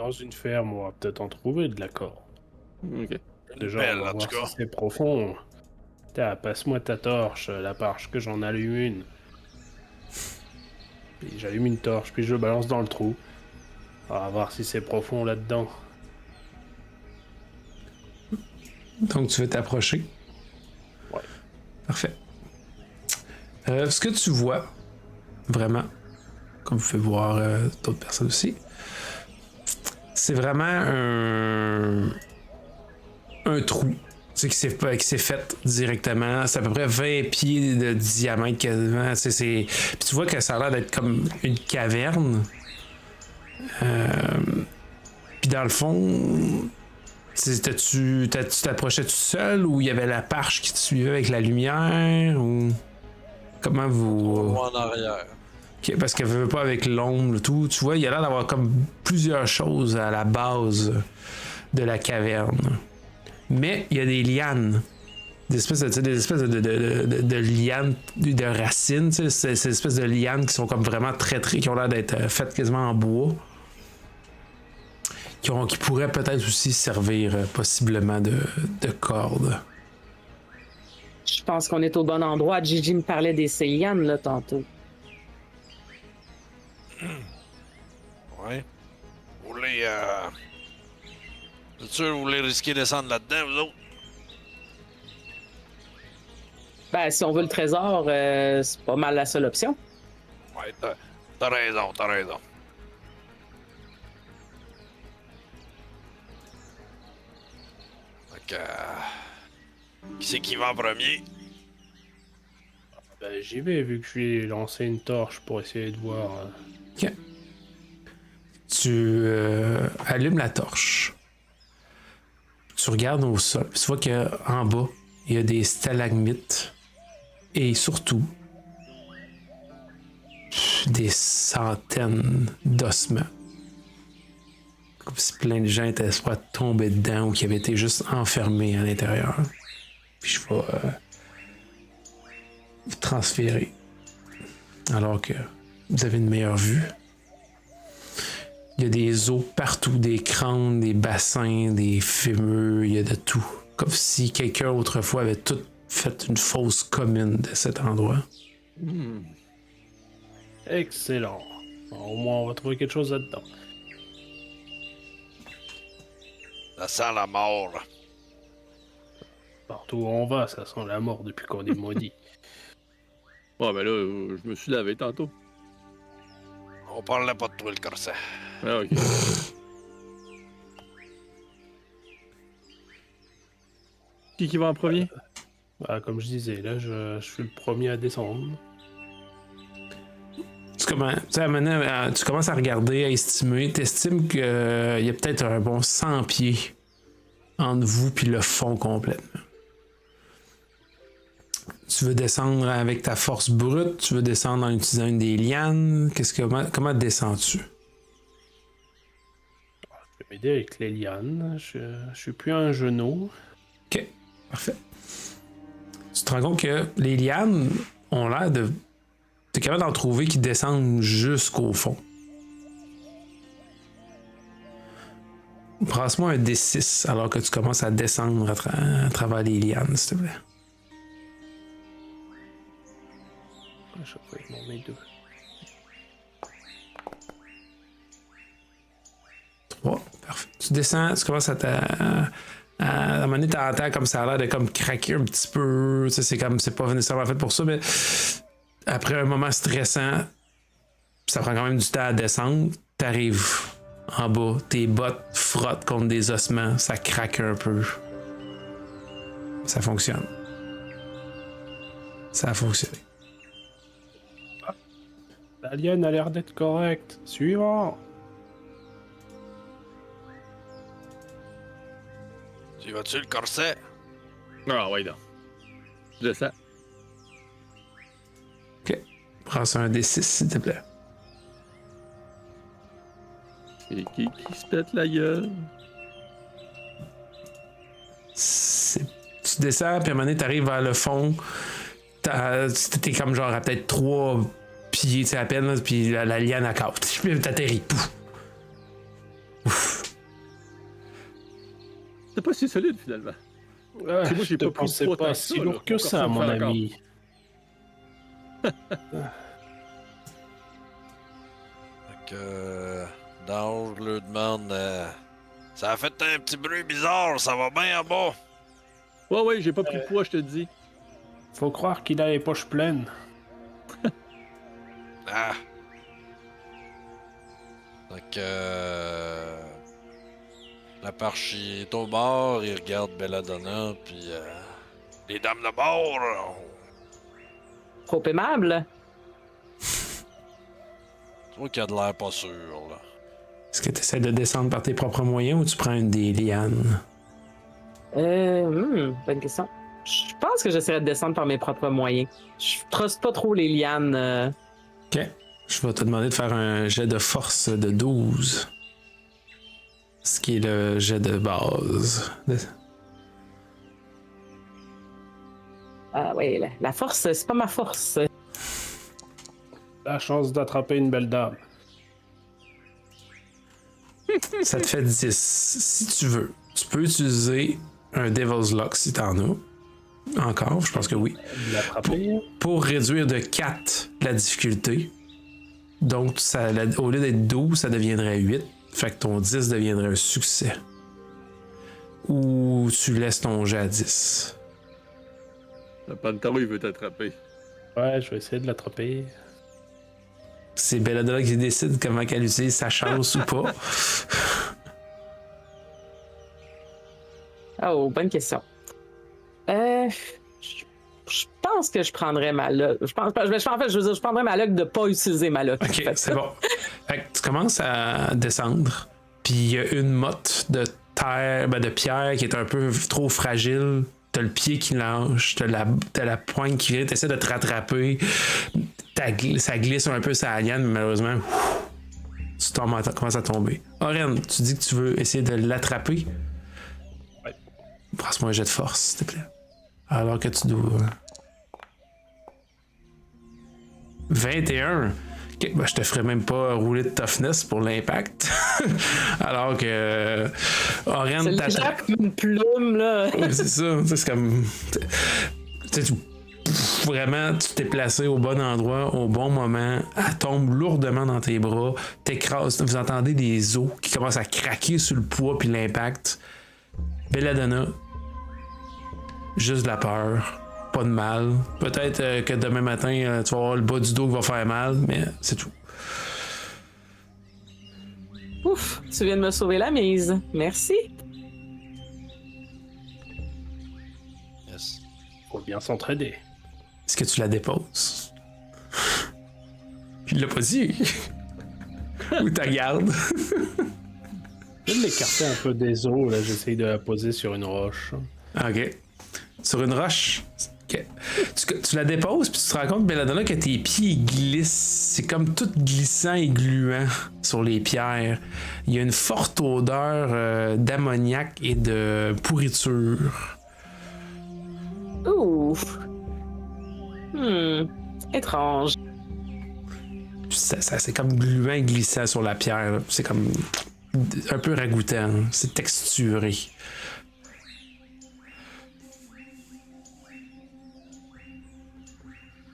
Dans une ferme, on va peut-être en trouver de la corde. Ok. Déjà, Belle, on va en tout voir cas. si c'est profond. Tiens, passe-moi ta torche, la parche, que j'en allume une. Puis j'allume une torche, puis je le balance dans le trou. On va voir si c'est profond là-dedans. Donc, tu veux t'approcher. Ouais. Parfait. Ce que tu vois, vraiment, comme vous pouvez voir d'autres personnes aussi, c'est vraiment un trou. C'est qui s'est fait directement. C'est à peu près 20 pieds de diamètre quasiment. Puis tu vois que ça a l'air d'être comme une caverne. Puis dans le fond, tu t'approchais tout seul ou il y avait la parche qui te suivait avec la lumière ou comment vous... En arrière. Okay, parce qu'elle veut pas avec l'ombre, tout. Tu vois, il y a l'air d'avoir comme plusieurs choses à la base de la caverne. Mais il y a des lianes. Des espèces de lianes, de racines, ces espèces de lianes qui sont comme vraiment très, qui ont l'air d'être faites quasiment en bois. Qui pourraient peut-être aussi servir possiblement de cordes. Je pense qu'on est au bon endroit. Gigi me parlait des Célianes, là, tantôt. Ouais. Vous voulez, c'est sûr, vous voulez risquer de descendre là-dedans, vous autres? Ben, si on veut le trésor, c'est pas mal la seule option. Ouais, t'as raison, t'as raison. Fait que... qui c'est qui va en premier? Ben, j'y vais, vu que je lui ai lancé une torche pour essayer de voir. Ok. Tu allumes la torche. Tu regardes au sol. Tu vois qu'en bas, il y a des stalagmites. Et surtout, des centaines d'ossements. Comme si plein de gens étaient soit tombés dedans ou qui avaient été juste enfermés à l'intérieur. Puis je vais vous transférer. Alors que vous avez une meilleure vue. Il y a des eaux partout, des crânes, des bassins, des fémurs, il y a de tout. Comme si quelqu'un autrefois avait tout fait une fosse commune de cet endroit. Excellent. Au moins, on va trouver quelque chose là-dedans. Ça sent la mort. Partout où on va, ça sent la mort depuis qu'on est maudit. Ouais, ben là, je me suis lavé tantôt. On parlait pas de trouver le corset. Ah, ok. Qui va en premier? Bah, comme je disais, là, je suis le premier à descendre. Tu commences à regarder, à estimer. Tu estimes qu'il y a peut-être un bon 100 pieds entre vous puis le fond complètement. Tu veux descendre avec ta force brute? Tu veux descendre en utilisant une des lianes? Comment descends-tu? Je vais m'aider avec les lianes. Je suis plus un genou. Ok, parfait. Tu te rends compte que les lianes ont l'air de... T'es capable d'en trouver qui descendent jusqu'au fond. Brasse-moi un D6 alors que tu commences à descendre à travers les lianes, s'il te plaît. À chaque fois, je m'en mets deux. 3, parfait. Tu descends, tu commences à un moment donné, t'entends comme ça a l'air de comme craquer un petit peu. Tu sais, c'est pas nécessairement fait pour ça, mais après un moment stressant, ça prend quand même du temps à descendre. T'arrives en bas, tes bottes frottent contre des ossements, ça craque un peu. Ça fonctionne. Ça a fonctionné. L'alien a l'air d'être correct. Suivant. Tu vas-tu le corset? Ah, ouais, non. Je descends. Ok. Prends ça un D6, s'il te plaît. Et qui se pète la gueule? Tu descends, puis à un moment donné, t'arrives vers le fond. T'es comme genre à peut-être 3 pieds, tu sais, à peine, là, puis la liane à casse. Puis t'atterris. Pouf. Ouf. C'était pas si solide finalement. Ah, C'est moi, j'ai je te pas pris pensais trop pas tant si que ça, lourd là. que Mon ça, corps mon me fait encore. ami. Fait que. Dange le demande. Ça a fait un petit bruit bizarre, ça va bien en bas. Ouais, j'ai pas pris de poids, je te dis. Faut croire qu'il a les poches pleines. Ah. Fait que. La parchie est au bord, il regarde Belladonna, puis. Les dames de bord. Trop aimable. Je trouve qu'il a de l'air pas sûr, là. Est-ce que tu essaies de descendre par tes propres moyens ou tu prends une des lianes? Bonne question. Je pense que j'essaierai de descendre par mes propres moyens. Je truste pas trop les lianes. Ok. Je vais te demander de faire un jet de force de 12. Ce qui est le jet de base. Ah oui, la force, c'est pas ma force. La chance d'attraper une belle dame. Ça te fait 10. Si tu veux, tu peux utiliser un Devil's Lock si t'en as. Encore, je pense que oui. De l'attraper. Pour réduire de 4 la difficulté. Donc, au lieu d'être 12, ça deviendrait 8. Fait que ton 10 deviendrait un succès. Ou tu laisses ton jet à 10. Le Pantaro, il veut t'attraper. Ouais, je vais essayer de l'attraper. C'est Belladonna qui décide comment qu'elle utilise sa chance ou pas. Oh, bonne question. Je pense que je prendrais ma luck. Je prendrais ma luck de pas utiliser ma luck. Ok, c'est bon. Fait que tu commences à descendre, puis il y a une motte de terre, de pierre qui est un peu trop fragile. T'as le pied qui lâche, t'as la pointe qui vient, t'essaies de te rattraper. Ça glisse un peu sa liane, mais malheureusement, tu commences à tomber. Oren, tu dis que tu veux essayer de l'attraper? Ouais. Passe-moi un jet de force, s'il te plaît. Alors que tu dois. 21. Ok, ben je te ferai même pas rouler de toughness pour l'impact. Alors que. Oren C'est t'attrape. légère comme une plume, là. Oui, c'est ça. C'est comme. Tu sais, vraiment, tu t'es placé au bon endroit, au bon moment. Elle tombe lourdement dans tes bras, t'écrases. Vous entendez des os qui commencent à craquer sous le poids puis l'impact. Belladonna, juste de la peur, pas de mal. Peut-être que demain matin, tu vas avoir le bas du dos qui va faire mal, mais c'est tout. Ouf, tu viens de me sauver la mise. Merci. Yes. Faut bien s'entraider. Est-ce que tu la déposes? Il l'a pas dit. Ou t'as garde? Je vais l'écarter un peu des os, là. J'essaye de la poser sur une roche. Ok. Sur une roche? Ok. Tu la déposes, puis tu te rends compte, Belladonna, que tes pieds glissent. C'est comme tout glissant et gluant sur les pierres. Il y a une forte odeur d'ammoniac et de pourriture. Ouf. Étrange. Puis c'est comme gluant et glissant sur la pierre. Là. C'est comme un peu ragoûtant. C'est texturé.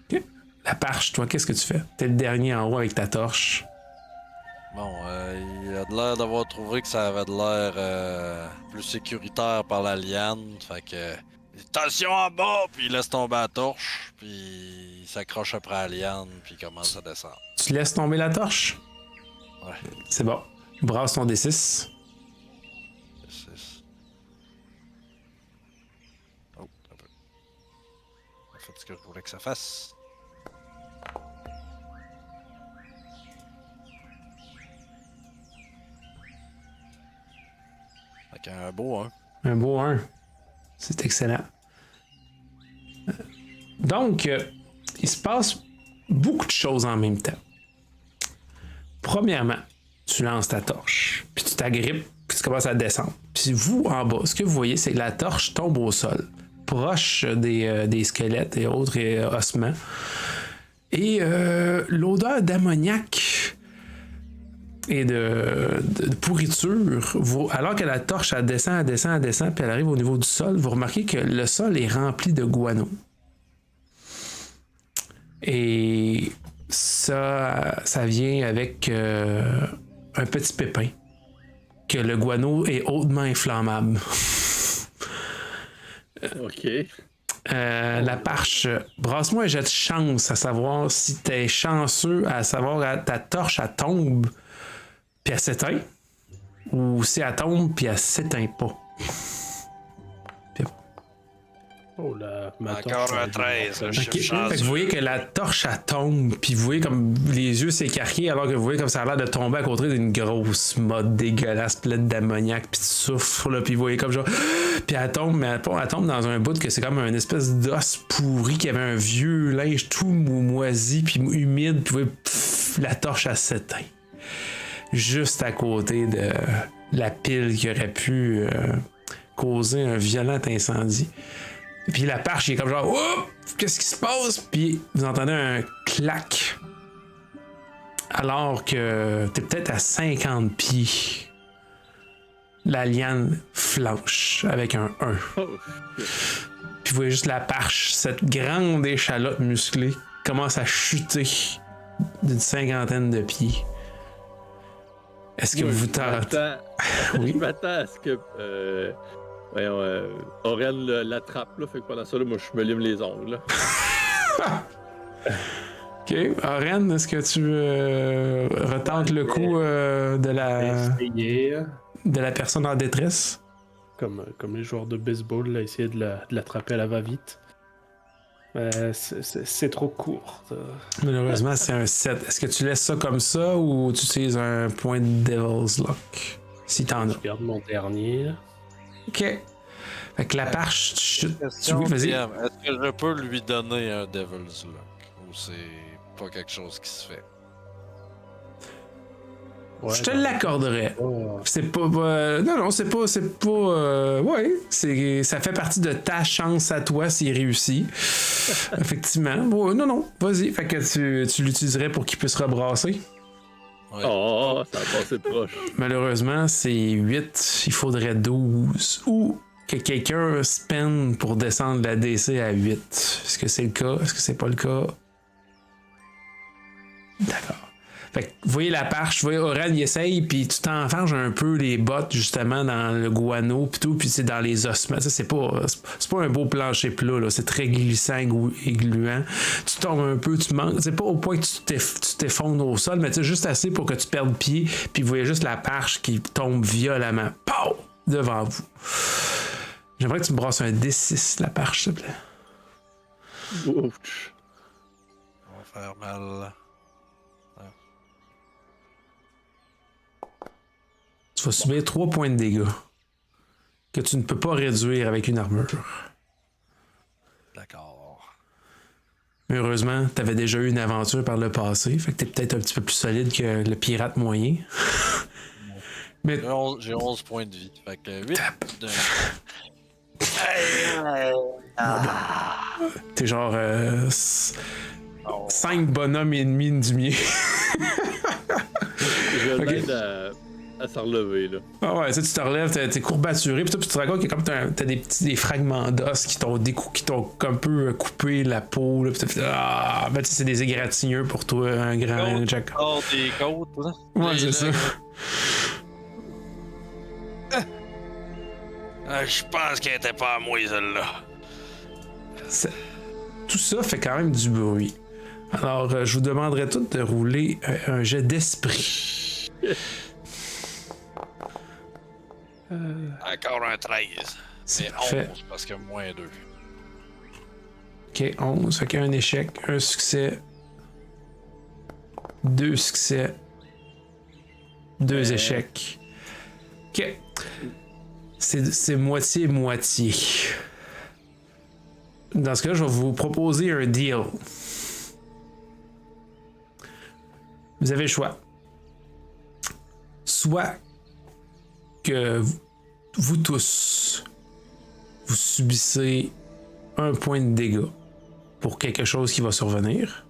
Ok. La parche, toi, qu'est-ce que tu fais? T'es le dernier en haut avec ta torche. Bon, il a de l'air d'avoir trouvé que ça avait de l'air plus sécuritaire par la liane. Fait que. Attention en bas, puis il laisse tomber la torche, puis il s'accroche après la liane, puis il commence à descendre. Tu laisses tomber la torche? Ouais. C'est bon. Brasse ton D6. C'est... Oh, un peu. Ça fait ce que je voulais que ça fasse. Fait un beau, hein? Un beau 1. C'est excellent. Donc, il se passe beaucoup de choses en même temps. Premièrement, tu lances ta torche, puis tu t'agrippes, puis tu commences à descendre. Puis vous, en bas, ce que vous voyez, c'est que la torche tombe au sol, proche des squelettes et autres ossements. Et l'odeur d'ammoniac et de pourriture, alors que la torche elle descend, puis elle arrive au niveau du sol, vous remarquez que le sol est rempli de guano. Et ça vient avec un petit pépin, que le guano est hautement inflammable. OK. La parche, brasse-moi un jet de chance à savoir si t'es chanceux à savoir ta torche elle tombe puis elle s'éteint ou si elle tombe puis elle s'éteint pas. Oh là, ma Encore torche, un elle est 13. vraiment Je Ok. suis Fait que chanceux. vous voyez que la torche elle tombe puis vous voyez comme les yeux s'écarquillent alors que vous voyez comme ça a l'air de tomber à côté d'une grosse mode dégueulasse pleine d'ammoniac puis de soufre là, puis vous voyez comme genre puis elle tombe mais elle tombe dans un bout que c'est comme une espèce d'os pourri qui avait un vieux linge tout moisi puis humide puis vous voyez la torche elle s'éteint juste à côté de la pile qui aurait pu causer un violent incendie. Puis la parche, il est comme genre, oups, qu'est-ce qui se passe? Puis vous entendez un clac. Alors que t'es peut-être à 50 pieds. La liane flanche avec un 1. Oh, Puis vous voyez juste la parche, cette grande échalote musclée, commence à chuter d'une 50aine de pieds. Est-ce que moi, vous je tentez? m'attends- Oui. Je m'attends à ce que Aurel l'attrape, là. Fait que pendant ça, là, moi, je me lime les ongles. Là. Ok, Oren, est-ce que tu retentes le coup essayer, de la personne en détresse? comme les joueurs de baseball, là, essayer de l'attraper à la va-vite. C'est trop court. Malheureusement, c'est un 7. Est-ce que tu laisses ça comme ça ou tu utilises un point de Devil's Lock? Si t'en as. Je garde mon dernier. Ok. Fait que la parche, tu chutes. Question, Oui, vas-y. DM, est-ce que je peux lui donner un Devil's Lock? Ou c'est pas quelque chose qui se fait? Ouais, Je te non. l'accorderais. Oh, C'est pas. Non, c'est pas. Ouais, ça fait partie de ta chance à toi s'il réussit. Effectivement. Ouais, non, vas-y. Fait que tu l'utiliserais pour qu'il puisse rebrasser. Ouais. Oh, ça a passé proche. Malheureusement, c'est 8. Il faudrait 12. Ou que quelqu'un spend pour descendre la DC à 8. Est-ce que c'est le cas? Est-ce que c'est pas le cas? D'accord. Fait que vous voyez la parche, vous voyez Oran, il essaye, puis tu t'enfarges un peu les bottes, justement, dans le guano, puis tout, puis c'est dans les ossements. Ça, c'est pas un beau plancher plat, là. C'est très glissant et gluant. Tu tombes un peu, tu manques. C'est pas au point que tu t'effondres au sol, mais tu sais, juste assez pour que tu perdes pied, puis vous voyez juste la parche qui tombe violemment. Pow! Devant vous. J'aimerais que tu me brasses un D6, la parche, s'il te plaît. Ouch. Ça va faire mal. Tu vas subir 3 points de dégâts que tu ne peux pas réduire avec une armure. D'accord. Mais heureusement, tu avais déjà eu une aventure par le passé, fait que t'es peut-être un petit peu plus solide que le pirate moyen. Mais J'ai 11 points de vie. Fait que 8 de... t'es genre 5 bonhommes et demi du mien. Je Ok. l'aide à s'en relever, là. Ah ouais, tu sais, tu te relèves, t'es courbaturé, puis tu te rends compte que comme t'as des fragments d'os qui t'ont un peu coupé la peau, là, pis t'as fait ben tu sais, c'est des égratignures pour toi, un grand Jack. Oh, des côtes, là. Ouais, c'est ça. Je pense qu'elle était pas à moi, celle-là. Tout ça fait quand même du bruit. Alors, je vous demanderai tout de rouler un jet d'esprit. Encore un 13. C'est C'est parfait. 11 parce que moins 2. Ok, 11. Fait qu'il y a un échec, un succès, 2 succès, 2 échecs. Ok. C'est moitié-moitié. Dans ce cas, je vais vous proposer un deal. Vous avez le choix. Soit que vous tous, vous subissez un point de dégâts pour quelque chose qui va survenir,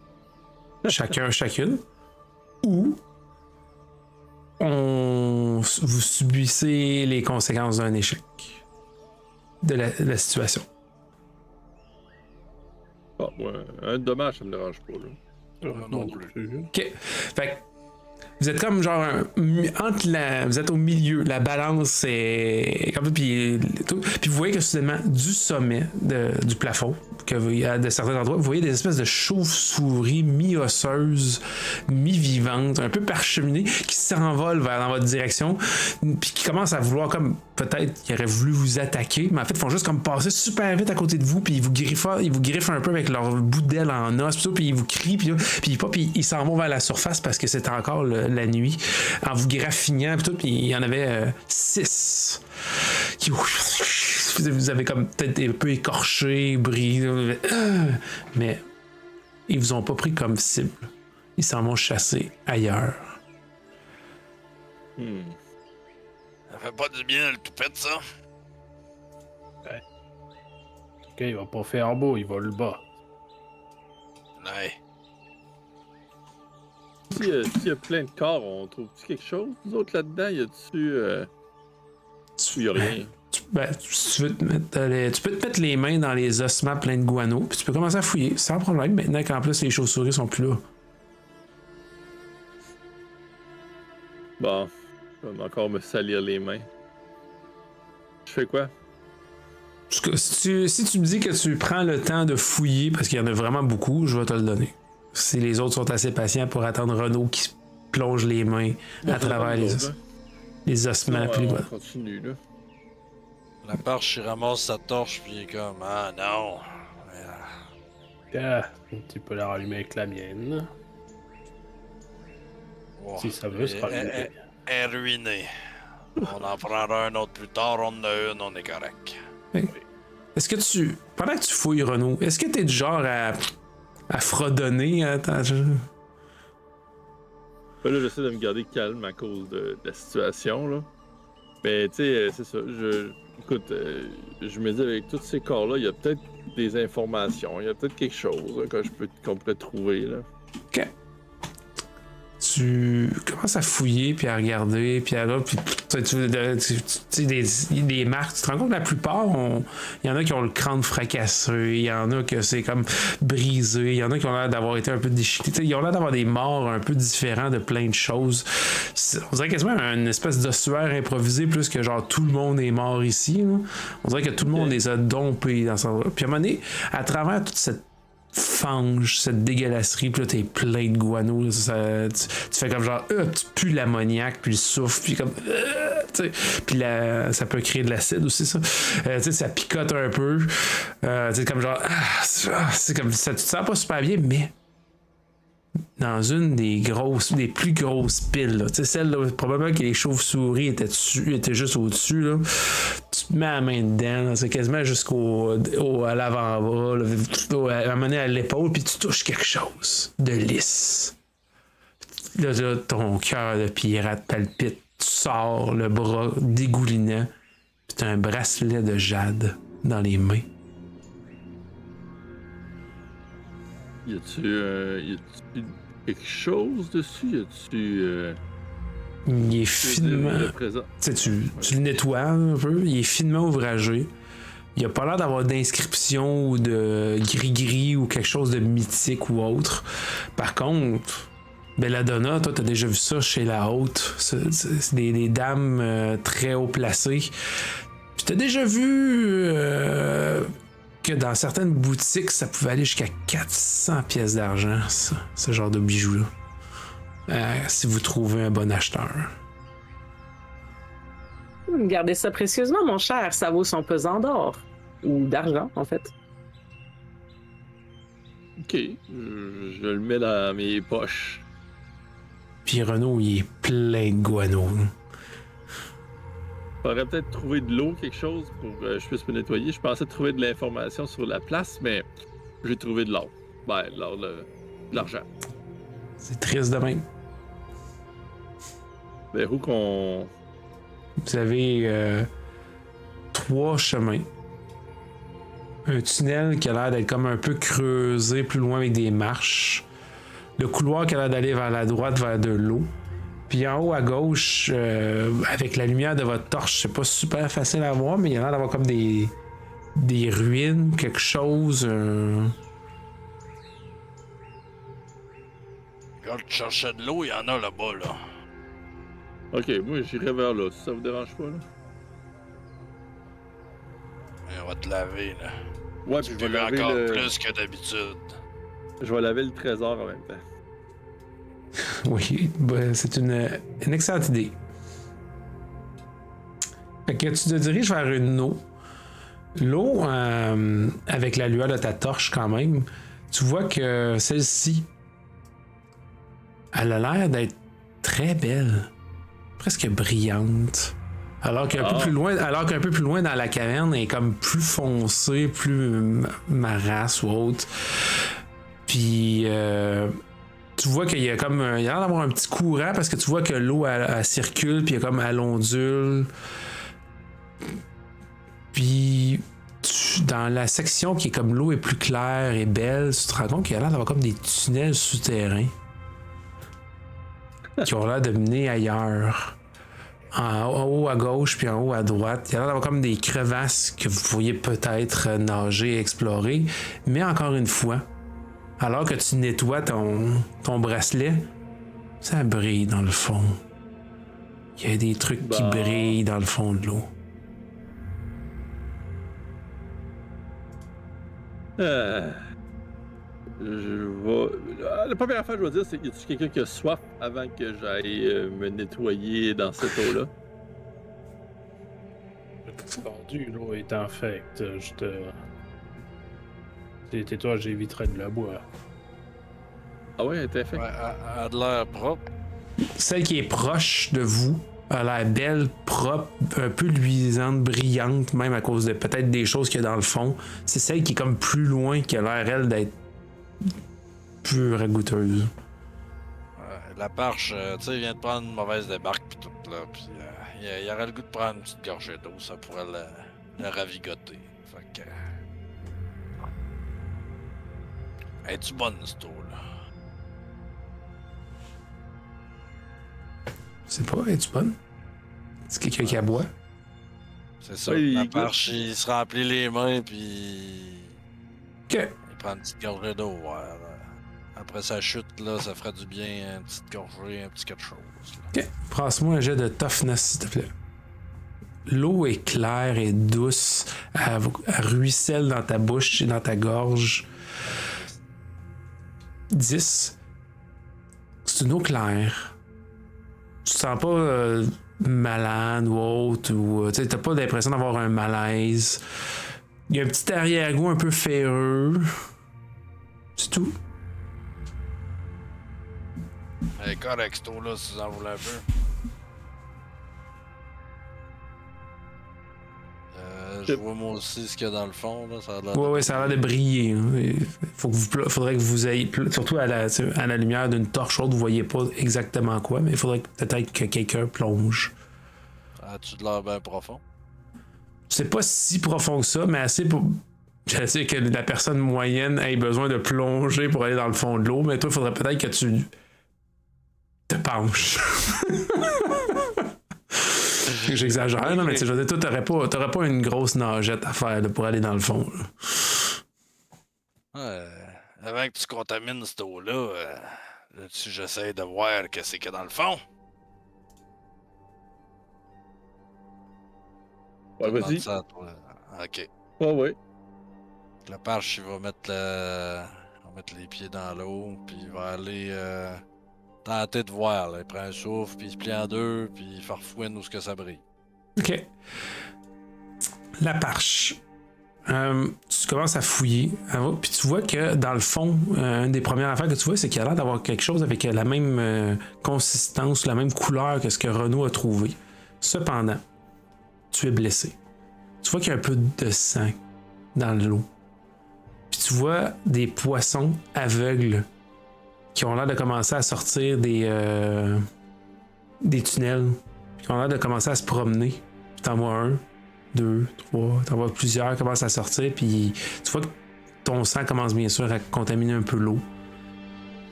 chacune, ou vous subissez les conséquences d'un échec de la situation. Ah, ouais, un dommage, ça me dérange pas, là. Non plus. OK. Fait que vous êtes comme genre vous êtes au milieu, la balance est comme puis vous voyez que soudainement du sommet du plafond de certains endroits, vous voyez des espèces de chauves-souris mi-osseuses, mi-vivantes, un peu parcheminées qui s'envolent dans votre direction puis qui commencent à vouloir comme peut-être qu'ils auraient voulu vous attaquer, mais en fait ils font juste comme passer super vite à côté de vous puis ils vous griffent un peu avec leur bout d'aile en os puis ils vous crient puis ils s'en vont vers la surface parce que c'est encore la nuit en vous graffinant puis il y en avait 6 qui vous avez comme peut-être un peu écorché, brisé, mais ils vous ont pas pris comme cible. Ils s'en vont chasser ailleurs. Ça fait pas du bien le toupette, ça. Ok, il va pas faire beau, il va le bas. Ouais. S'il y a plein de corps, on trouve-tu quelque chose? Nous autres là-dedans, y a-tu. Y a rien. Tu peux te mettre les mains dans les ossements pleins de guano, puis tu peux commencer à fouiller sans problème, maintenant qu'en plus les chauves-souris sont plus là. Bon, je vais encore me salir les mains. Je fais quoi? Si tu me dis que tu prends le temps de fouiller, parce qu'il y en a vraiment beaucoup, je vais te le donner. Si les autres sont assez patients pour attendre Renaud qui plonge les mains à travers les ossements. On continue, là. La perche, il ramasse sa torche, puis il est comme, ah non. Tu peux la rallumer avec la mienne. Wow. Si ça veut se rallumer. Elle est ruinée. On en prendra un autre plus tard, on en a une, on est correct. Est-ce que pendant que tu fouilles, Renaud, est-ce que t'es du genre à fredonner? Là, j'essaie de me garder calme à cause de la situation, là. Mais, tu sais, c'est ça. Écoute, je me dis, avec tous ces corps-là, il y a peut-être des informations, il y a peut-être quelque chose là, qu'on pourrait trouver, là. OK. Tu commences à fouiller, puis à regarder, puis à là, puis tu des marques. Tu te rends compte que la plupart, il y en a qui ont le crâne fracassé, il y en a que c'est comme brisé, il y en a qui ont l'air d'avoir été un peu déchiquetés. Ils ont l'air d'avoir des morts un peu différents de plein de choses. On dirait quasiment une espèce d'ossuaire improvisé plus que genre tout le monde est mort ici. Là. On dirait que tout le monde les a dompés dans ce endroit. Puis à un moment donné, à travers toute cette fange, cette dégueulasserie, puis là t'es plein de guano, là, tu fais comme genre tu pues l'ammoniaque, puis le souffle, puis comme puis ça peut créer de l'acide aussi, ça. Ça picote un peu, comme genre c'est comme ça, tu te sens pas super bien, mais dans une des plus grosses piles, là, celle là, probablement que les chauves-souris étaient juste au-dessus, là. Tu te mets la main dedans, là, c'est quasiment à l'avant-bras, là, à mener à l'épaule, puis tu touches quelque chose de lisse. Là, ton cœur de pirate palpite, tu sors le bras dégoulinant, puis t'as un bracelet de jade dans les mains. Y a-tu quelque chose dessus? Y a-tu. Il est finement. Tu le nettoies un peu, il est finement ouvragé. Il a pas l'air d'avoir d'inscription ou de gris-gris ou quelque chose de mythique ou autre. Par contre, Belladonna, toi, t'as déjà vu ça chez la haute. C'est des dames très haut placées. Puis t'as déjà vu que dans certaines boutiques, ça pouvait aller jusqu'à 400 pièces d'argent, ça, ce genre de bijoux-là. Si vous trouvez un bon acheteur. Gardez ça précieusement, mon cher. Ça vaut son pesant d'or. Ou d'argent, en fait. Ok. Je le mets dans mes poches. Puis Renaud, il est plein de guano. Faudrait peut-être trouver de l'eau, quelque chose, pour que je puisse me nettoyer. Je pensais trouver de l'information sur la place, mais j'ai trouvé de l'or. Ben, de l'argent. C'est triste de même. Vers où qu'on... Vous avez 3 chemins. Un tunnel qui a l'air d'être comme un peu creusé plus loin avec des marches. Le couloir qui a l'air d'aller vers la droite, vers de l'eau. Puis Puis en haut à gauche, avec la lumière de votre torche, c'est pas super facile à voir, mais il y a l'air d'avoir comme des ruines, quelque chose. Regarde, tu cherchais de l'eau, il y en a là-bas, là. Ok, moi j'irai vers là, si ça vous dérange pas, là. Et on va te laver, là. Ouais, Tu puis je vais peux laver encore le... plus que d'habitude. Je vais laver le trésor en même temps. Oui, ben, c'est une excellente idée. Fait que tu te diriges vers une eau. L'eau, avec la lueur de ta torche quand même, tu vois que celle-ci, elle a l'air d'être très belle, presque brillante. Alors qu'un peu plus loin dans la caverne, elle est comme plus foncée, plus marrasse ou autre. Puis tu vois qu'il y a comme il y a l'air d'avoir un petit courant parce que tu vois que l'eau elle circule puis il y a comme elle ondule. Puis dans la section qui est comme l'eau est plus claire et belle, tu te rends compte qu'il y a l'air d'avoir comme des tunnels souterrains qui ont l'air de mener ailleurs. En haut à gauche puis en haut à droite, il y a l'air d'avoir comme des crevasses que vous pourriez peut-être nager et explorer. Mais encore une fois, alors que tu nettoies ton bracelet, ça brille dans le fond. Il y a des trucs qui brillent dans le fond de l'eau. Je vais... La première affaire que je vais dire, c'est y a-tu quelqu'un qui a soif avant que j'aille me nettoyer dans cette eau-là? Rendu, l'eau est infecte. Je te... Tais-toi, j'éviterai de la boire. Ah ouais, elle est infecte? Ouais, elle a de l'air propre. Celle qui est proche de vous a l'air belle, propre, un peu luisante, brillante, même à cause de peut-être des choses qu'il y a dans le fond. C'est celle qui est comme plus loin, qui a l'air, elle, d'être plus ragoûteuse. La parche, tu sais, il vient de prendre une mauvaise débarque pis tout, là. Pis il aurait le goût de prendre une petite gorgée d'eau, ça pourrait le ravigoter. Fait que... Es-tu bonne, cette eau-là? Je sais pas, es-tu bonne? C'est quelqu'un qui aboie? C'est ça. Oui, La il parche, il se remplit les mains, puis Ok. il prend une petite gorgée d'eau. Ouais. Après sa chute, là, ça ferait du bien, une petite gorgée, un petit quelque chose. Là. Ok. Passe-moi un jet de toughness, s'il te plaît. L'eau est claire et douce. Elle ruisselle dans ta bouche et dans ta gorge. 10. C'est une eau claire. Tu te sens pas malade ou autre, ou tu t'as pas l'impression d'avoir un malaise. Il y a un petit arrière-goût un peu ferreux. C'est tout. Elle est correcte, cette eau-là, si vous en voulez un peu. Je vois moi aussi ce qu'il y a dans le fond, là. Ça a l'air Ouais, ça a l'air de briller. Hein. Faudrait que vous ayez, surtout à la lumière d'une torche chaude, vous voyez pas exactement quoi, mais il faudrait peut-être que quelqu'un plonge. As-tu de l'air bien profond? C'est pas si profond que ça, mais assez pour. Je sais que la personne moyenne ait besoin de plonger pour aller dans le fond de l'eau, mais toi, il faudrait peut-être que tu te penches. J'exagère, là, mais je veux dire, toi, t'aurais pas une grosse nagette à faire là, pour aller dans le fond. Ouais, avant que tu contamines cette eau-là, j'essaie de voir qu'est-ce qu'il y a dans le fond. Ouais, vas-y. Demande ça à toi. Ok. Ouais, ouais. La parche, il va mettre les pieds dans l'eau, puis il va aller tenter de voir. Là. Il prend un souffle, puis il se plie en deux, puis il farfouine où ce que ça brille. Ok. La parche. Tu commences à fouiller, puis tu vois que dans le fond, une des premières affaires que tu vois, c'est qu'il y a l'air d'avoir quelque chose avec la même consistance, la même couleur que ce que Renaud a trouvé. Cependant, tu es blessé. Tu vois qu'il y a un peu de sang dans l'eau. Puis tu vois des poissons aveugles qui ont l'air de commencer à sortir des tunnels, qui ont l'air de commencer à se promener. Puis t'en vois un, 2, 3, t'en vois plusieurs qui commencent à sortir, puis tu vois que ton sang commence bien sûr à contaminer un peu l'eau.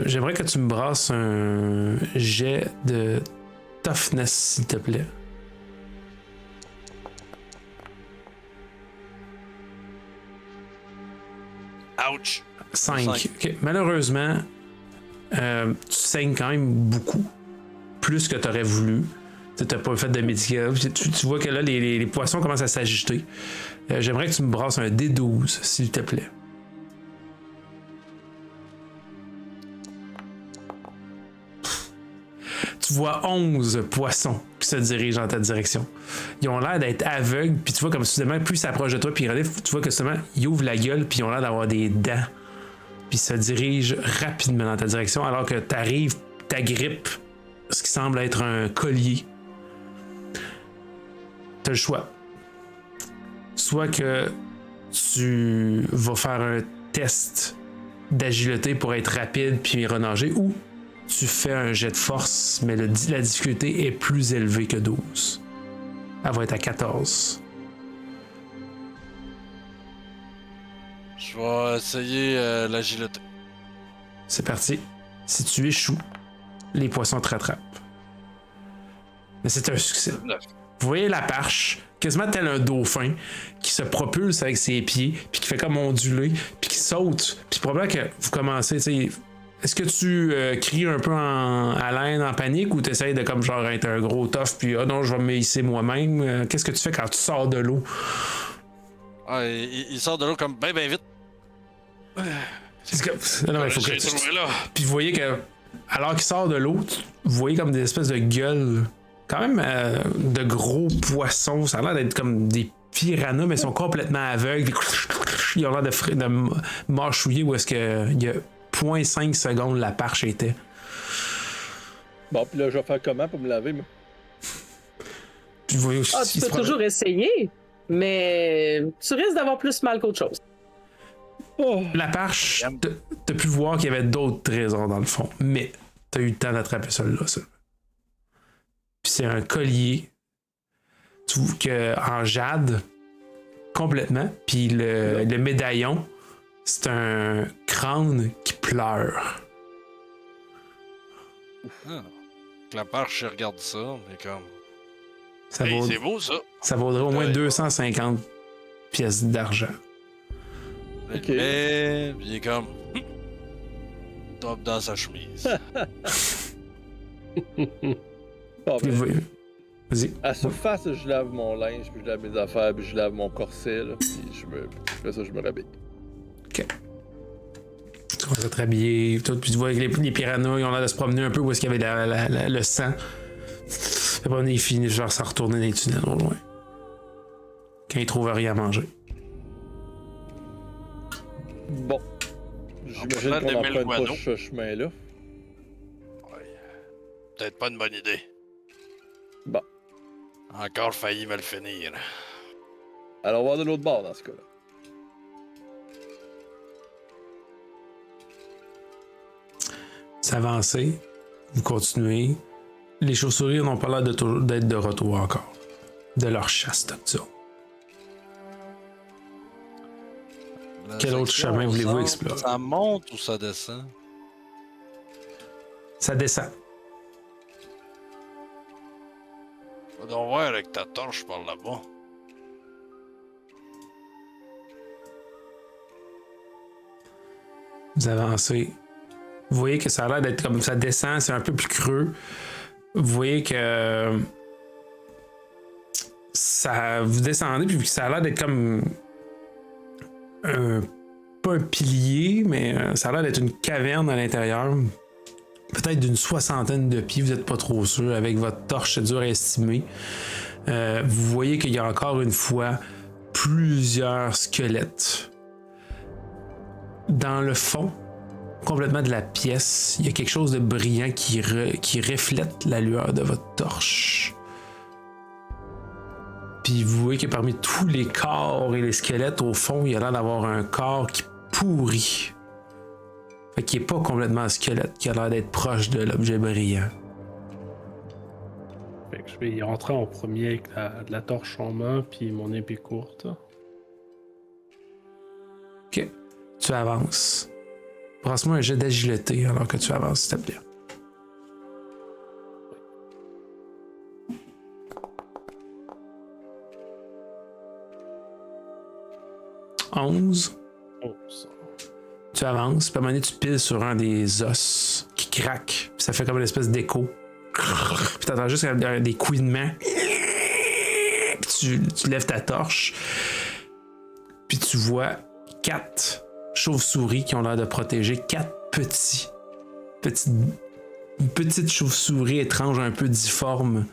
J'aimerais que tu me brasses un jet de toughness, s'il te plaît. Ouch! 5. Cinq. Ok. Malheureusement, tu saignes quand même beaucoup. Plus que tu aurais voulu. Tu n'as pas fait de médicaments. Tu vois que là, les poissons commencent à s'agiter. J'aimerais que tu me brasses un D12, s'il te plaît. Tu vois 11 poissons qui se dirigent dans ta direction. Ils ont l'air d'être aveugles, puis tu vois comme soudainement, plus ils s'approchent de toi, puis tu vois que soudainement, ils ouvrent la gueule, puis ils ont l'air d'avoir des dents. Puis ils se dirigent rapidement dans ta direction, alors que tu arrives, t'agrippes ce qui semble être un collier. T'as le choix. Soit que tu vas faire un test d'agilité pour être rapide puis renager, ou tu fais un jet de force, mais la difficulté est plus élevée que 12. Elle va être à 14. Je vais essayer l'agilité. C'est parti. Si tu échoues, les poissons te rattrapent. Mais c'est un succès. Vous voyez la perche, quasiment tel un dauphin, qui se propulse avec ses pieds, puis qui fait comme onduler, puis qui saute. Puis probablement que vous commencez, tu sais. Est-ce que tu cries un peu à l'aide, en panique, ou tu essaies de comme genre être un gros tough, puis non, je vais me hisser moi-même? Qu'est-ce que tu fais quand tu sors de l'eau? Ah, il sort de l'eau comme ben vite. Non, il faut que J'ai trouvé là. Puis vous voyez que, alors qu'il sort de l'eau, vous voyez comme des espèces de gueules, quand même de gros poissons. Ça a l'air d'être comme des piranhas, mais ils sont complètement aveugles. Ils ont l'air de mâchouiller où est-ce qu'il y a 0.5 secondes la perche était. Bon, puis là, je vais faire comment pour me laver, moi? Puis vous voyez aussi, Tu peux toujours essayer, mais tu risques d'avoir plus mal qu'autre chose. Oh. La perche, t'as pu voir qu'il y avait d'autres trésors dans le fond, mais t'as eu le temps d'attraper celui-là, ça. Puis c'est un collier en jade, complètement, puis le médaillon, c'est un crâne qui pleure. Ah. La perche, je regarde ça, mais comme. Ça, Hey, c'est beau ça! ça vaudrait au moins 250 pièces d'argent. Ok. Mais il est comme. Top dans sa chemise. Bon, Puis ben, vous- Vas-y. à surface, je lave mon linge, puis je lave mes affaires, puis je lave mon corset, là, puis je fais ça, je me rhabille. Ok. Tu commences à te rhabiller, tout, puis tu vois que les piranhas, ils ont l'air de se promener un peu où est-ce qu'il y avait le sang. Après, ils finissent genre à retourner dans les tunnels au loin. Quand ils trouvent rien à manger. Bon. J'imagine parlant qu'on d'Émile n'emprunte pas Guano. ce chemin-là. Ouais. Peut-être pas une bonne idée. Bon. Encore failli me le finir. Alors, on va voir de l'autre bord, dans ce cas-là. Vous avancez, vous continuez. Les chauves-souris n'ont pas l'air d'être de retour encore. De leur chasse nocturne. La Quel autre section chemin au voulez-vous centre, explorer? Ça monte ou ça descend? Ça descend. Va donc voir avec ta torche par là-bas. Vous avancez. Vous voyez que ça a l'air d'être comme ça descend, c'est un peu plus creux. Vous voyez que ça vous descendez puis ça a l'air d'être comme pas un pilier, mais ça a l'air d'être une caverne à l'intérieur. Peut-être d'une 60aine de pieds, vous n'êtes pas trop sûr. Avec votre torche, c'est dur à estimer. Vous voyez qu'il y a encore une fois plusieurs squelettes. Dans le fond, complètement de la pièce, il y a quelque chose de brillant qui reflète la lueur de votre torche. Puis vous voyez que parmi tous les corps et les squelettes, au fond, il y a l'air d'avoir un corps qui pourrit. Fait qu'il n'est pas complètement un squelette, qui a l'air d'être proche de l'objet brillant. Fait que je vais y rentrer en premier avec la torche en main puis mon épée courte. Ok. Tu avances. Brasse-moi un jet d'agilité alors que tu avances, s'il te plaît. Oh, ça. Tu avances, puis à un moment donné, tu piles sur un des os qui craque, puis ça fait comme une espèce d'écho. Puis t'entends juste des couinements. Puis tu lèves ta torche, puis tu vois 4 chauves-souris qui ont l'air de protéger 4 une petite chauve-souris étrange, un peu difforme,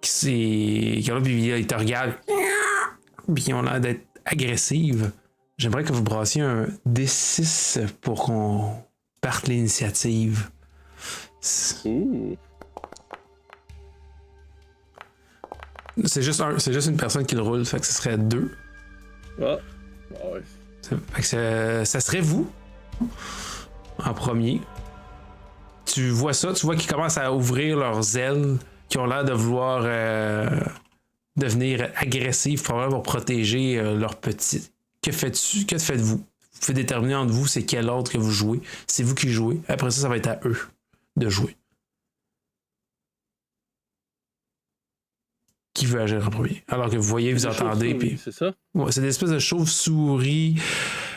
qui ont là, puis ils te regardent, puis qui ont l'air d'être agressives. J'aimerais que vous brassiez un D6 pour qu'on parte l'initiative. Ouh. C'est juste une personne qui le roule, fait que ce serait 2. Ah. Ah ouais. Fait que ça serait vous en premier. Tu vois ça, tu vois qu'ils commencent à ouvrir leurs ailes, qui ont l'air de vouloir devenir agressifs, probablement pour protéger leurs petits. Que faites-tu? Que faites-vous? Vous pouvez déterminer entre vous c'est quel ordre que vous jouez. C'est vous qui jouez. Après ça va être à eux de jouer. Qui veut agir en premier? Alors que vous voyez, vous entendez. Puis... C'est ça? Ouais, c'est des espèces de chauves-souris.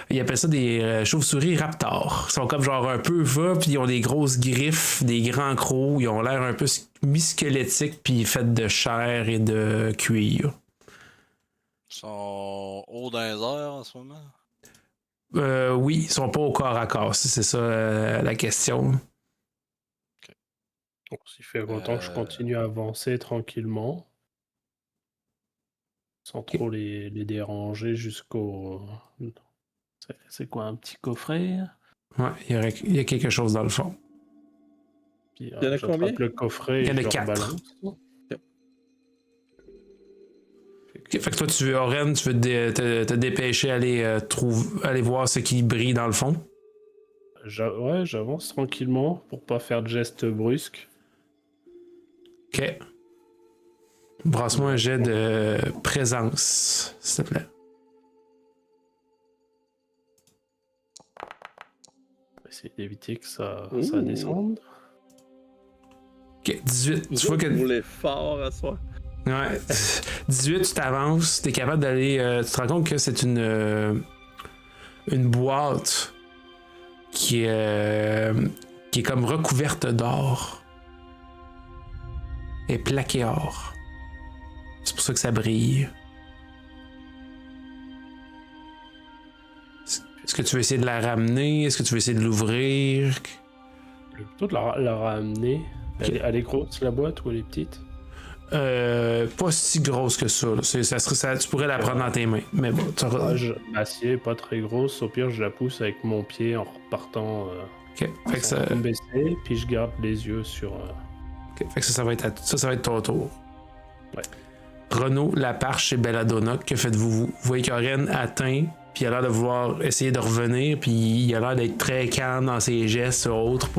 Ils appellent ça des chauves-souris raptors. Ils sont comme genre un peu va, puis ils ont des grosses griffes, des grands crocs. Ils ont l'air un peu mi-squelettiques, puis faits de chair et de cuir. Ils sont hauts dans les airs en ce moment. Oui, ils sont pas au corps à corps, si c'est ça la question. Bon, s'il fait longtemps que je continue à avancer tranquillement, sans trop les déranger jusqu'au... C'est quoi, un petit coffret? Ouais, il y a quelque chose dans le fond. Puis, Il y en a j'attrape combien? le coffret Il y en a et je le 4. rebalance. Okay, fait que toi, Oren, tu veux te dépêcher, aller voir ce qui brille dans le fond? Ouais, j'avance tranquillement pour pas faire de gestes brusques. Ok. Brasse-moi un jet de présence, s'il te plaît. Essayer d'éviter que ça Ouh. descende. Ok, 18. Vous Tu vois autres, que... vous voulez fort à soi. Ouais. 18, tu t'avances, t'es capable d'aller... tu te rends compte que c'est une boîte qui est comme recouverte d'or. Et plaquée or. C'est pour ça que ça brille. Est-ce que tu veux essayer de la ramener? Est-ce que tu veux essayer de l'ouvrir? Je vais plutôt la ramener. Ok. Elle est grosse la boîte ou elle est petite? Pas si grosse que ça. Tu pourrais la prendre dans tes mains. Mais bon, tu auras... Si elle est pas très grosse, au pire je la pousse avec mon pied en repartant. Ok. Fait que ça... Sans me baisser, puis je garde les yeux sur. Ok. Fait que ça va être ça va être ton tour. Ouais. Renaud, Laparche et Belladonna, que faites-vous? Vous voyez qu'Oren atteint, puis il a l'air de vouloir essayer de revenir, puis il a l'air d'être très calme dans ses gestes autres.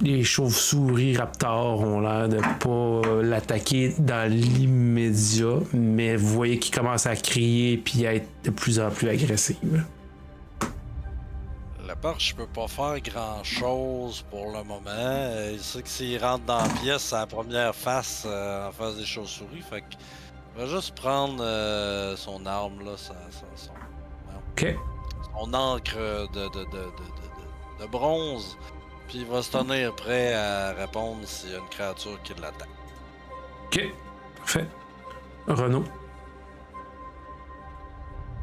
Les chauves-souris raptors ont l'air de pas l'attaquer dans l'immédiat, mais vous voyez qu'il commence à crier puis à être de plus en plus agressive. La Parche peut pas faire grand chose pour le moment. Il sait que s'il rentre dans la pièce, c'est la première face en face des chauves-souris. Fait qu'il va juste prendre son arme, là, Ok. son encre de bronze. Puis il va se tenir prêt à répondre s'il y a une créature qui l'attaque. Ok. Parfait. Renaud.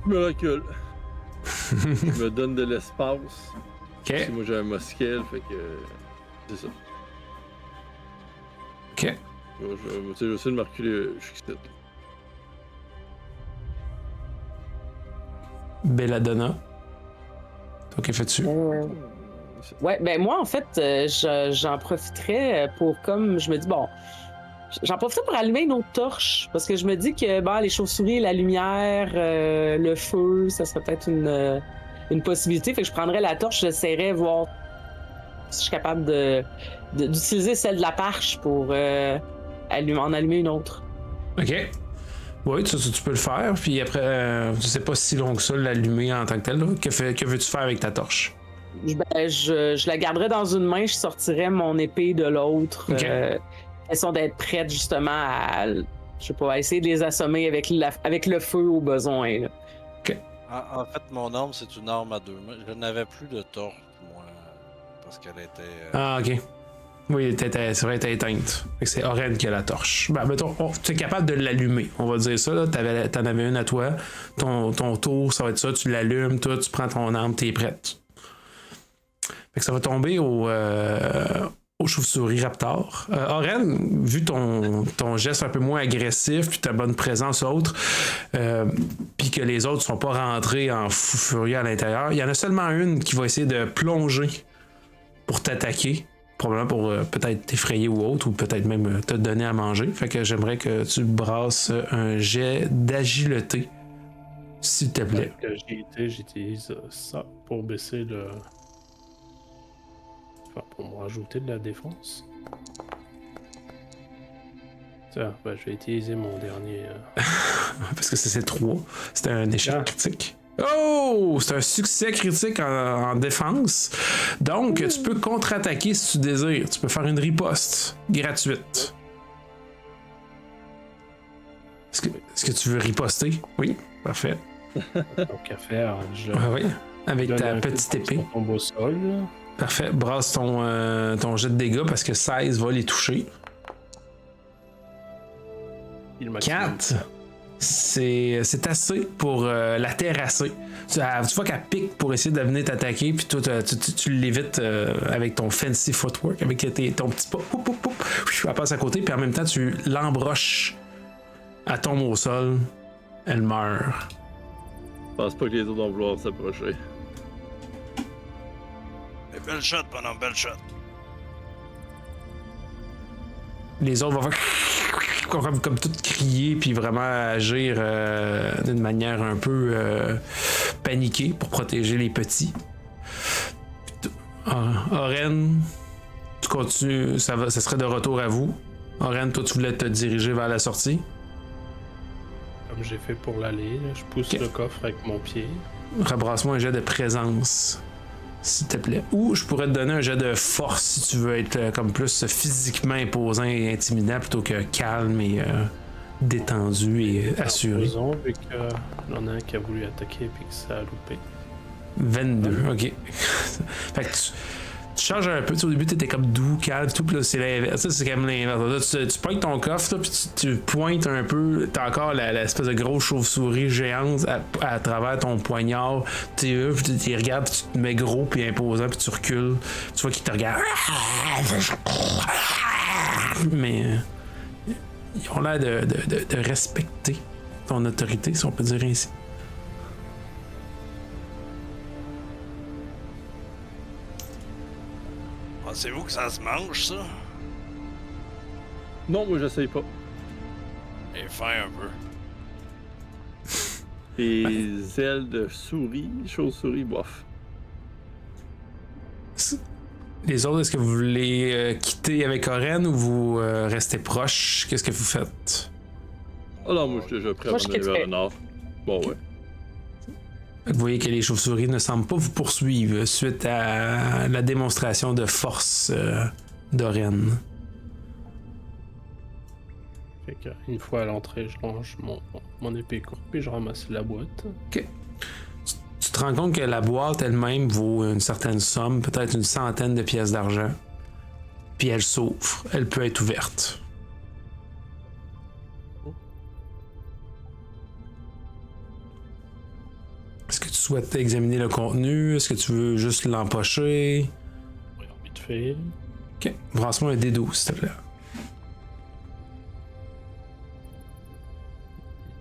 Je me recule. Je me donne de l'espace. Ok. Si moi j'ai un mosquel, fait que. C'est ça. Ok. Je vais essayer de me reculer jusqu'ici. Belladonna. Ok, fais-tu? Ouais, ben moi, en fait, j'en profiterais pour, comme, je me dis, bon, j'en profiterais pour allumer une autre torche, parce que je me dis que, bon, les chauves-souris, la lumière, le feu, ça serait peut-être une possibilité. Fait que je prendrais la torche, j'essaierais de voir si je suis capable d'utiliser celle de la parche pour en allumer une autre. Ok. Oui, tu peux le faire, puis après, c'est pas si long que ça, l'allumer en tant que tel. Là. Que veux-tu faire avec ta torche? Ben, je la garderais dans une main, je sortirais mon épée de l'autre. Ok. Question d'être prête justement à, je sais pas, à essayer de les assommer avec le feu au besoin. Là. En fait, mon arme, c'est une arme à 2 mains. Je n'avais plus de torche, moi, parce qu'elle était... Ah, ok. Oui, c'est vrai, elle était éteinte. Fait que c'est Oren qui a la torche. Ben, mettons, tu es capable de l'allumer, on va dire ça. Là. T'en avais une à toi. Ton tour, ça va être ça. Tu l'allumes, toi, tu prends ton arme, t'es prête. Fait que ça va tomber au chauve-souris Raptor. Oren, vu ton geste un peu moins agressif, puis ta bonne présence autre, puis que les autres sont pas rentrés en fou furieux à l'intérieur, il y en a seulement une qui va essayer de plonger pour t'attaquer. Probablement pour peut-être t'effrayer ou autre, ou peut-être même te donner à manger. Fait que j'aimerais que tu brasses un jet d'agilité, s'il te plaît. Que j'utilise ça pour baisser le... Enfin, pour me rajouter de la défense. Tiens, ben, je vais utiliser mon dernier... Parce que c'est 3. C'était un échec Ah. critique. Oh! C'est un succès critique en défense. Donc, tu peux contre-attaquer si tu désires. Tu peux faire une riposte gratuite. Est-ce que tu veux riposter? Oui, parfait. Donc à faire, je... Oui, avec donne ta un coup de petite poing épée. sur ton beau sol. Là. Parfait. Brasse ton jet de dégâts parce que 16 va les toucher. Il maximum. 4, c'est assez pour la terrasser. Tu vois qu'elle pique pour essayer de venir t'attaquer, puis toi, tu l'évites avec ton fancy footwork, avec ton petit pas. Elle passe à côté, puis en même temps, tu l'embroches. Elle tombe au sol. Elle meurt. Je pense pas que les autres vont vouloir s'approcher. Belle shot, bonhomme, belle shot. Les autres vont faire comme tout crier puis vraiment agir d'une manière un peu paniquée pour protéger les petits. Oren, tu continues, ça serait de retour à vous. Oren, toi tu voulais te diriger vers la sortie. Comme j'ai fait pour l'aller, là, je pousse Ok. le coffre avec mon pied. Rebrasse-moi un jet de présence, s'il te plaît. Ou je pourrais te donner un jet de force si tu veux être comme plus physiquement imposant et intimidant plutôt que calme et détendu et assuré. Faisons, vu qu'il y en a un qui a voulu attaquer et que ça a loupé. 22, ok. Fait que tu changes un peu. Tu sais, au début, t'étais comme doux, calme, tout, puis là, c'est l'inverse. Ça, c'est comme l'inverse. Là, tu pointes ton coffre, là, puis tu pointes un peu. T'as encore l'espèce de grosse chauve-souris géante à travers ton poignard. Tu regardes, puis tu te mets gros, puis imposant, puis tu recules. Tu vois qu'il te regarde. Mais ils ont l'air de respecter ton autorité, si on peut dire ainsi. Pensez-vous que ça se mange, ça? Non, moi j'essaye pas. Et fin un peu. Les ailes de souris, chauve-souris, bof. Les autres, est-ce que vous voulez quitter avec Oren ou vous restez proches? Qu'est-ce que vous faites? Ah non, moi je suis déjà prêt à Moi, je m'en aller vers quitterais. le nord. Bon, ouais. Vous voyez que les chauves-souris ne semblent pas vous poursuivre suite à la démonstration de force d'Oren. Fait que, une fois à l'entrée, je range mon épée courte, puis je ramasse la boîte. Tu te rends compte que la boîte elle-même vaut une certaine somme, peut-être une centaine de pièces d'argent. Puis elle s'ouvre, elle peut être ouverte. Est-ce que tu souhaites examiner le contenu? Est-ce que tu veux juste l'empocher? Vite fait. Ok, brasse-moi un D12, s'il te plaît.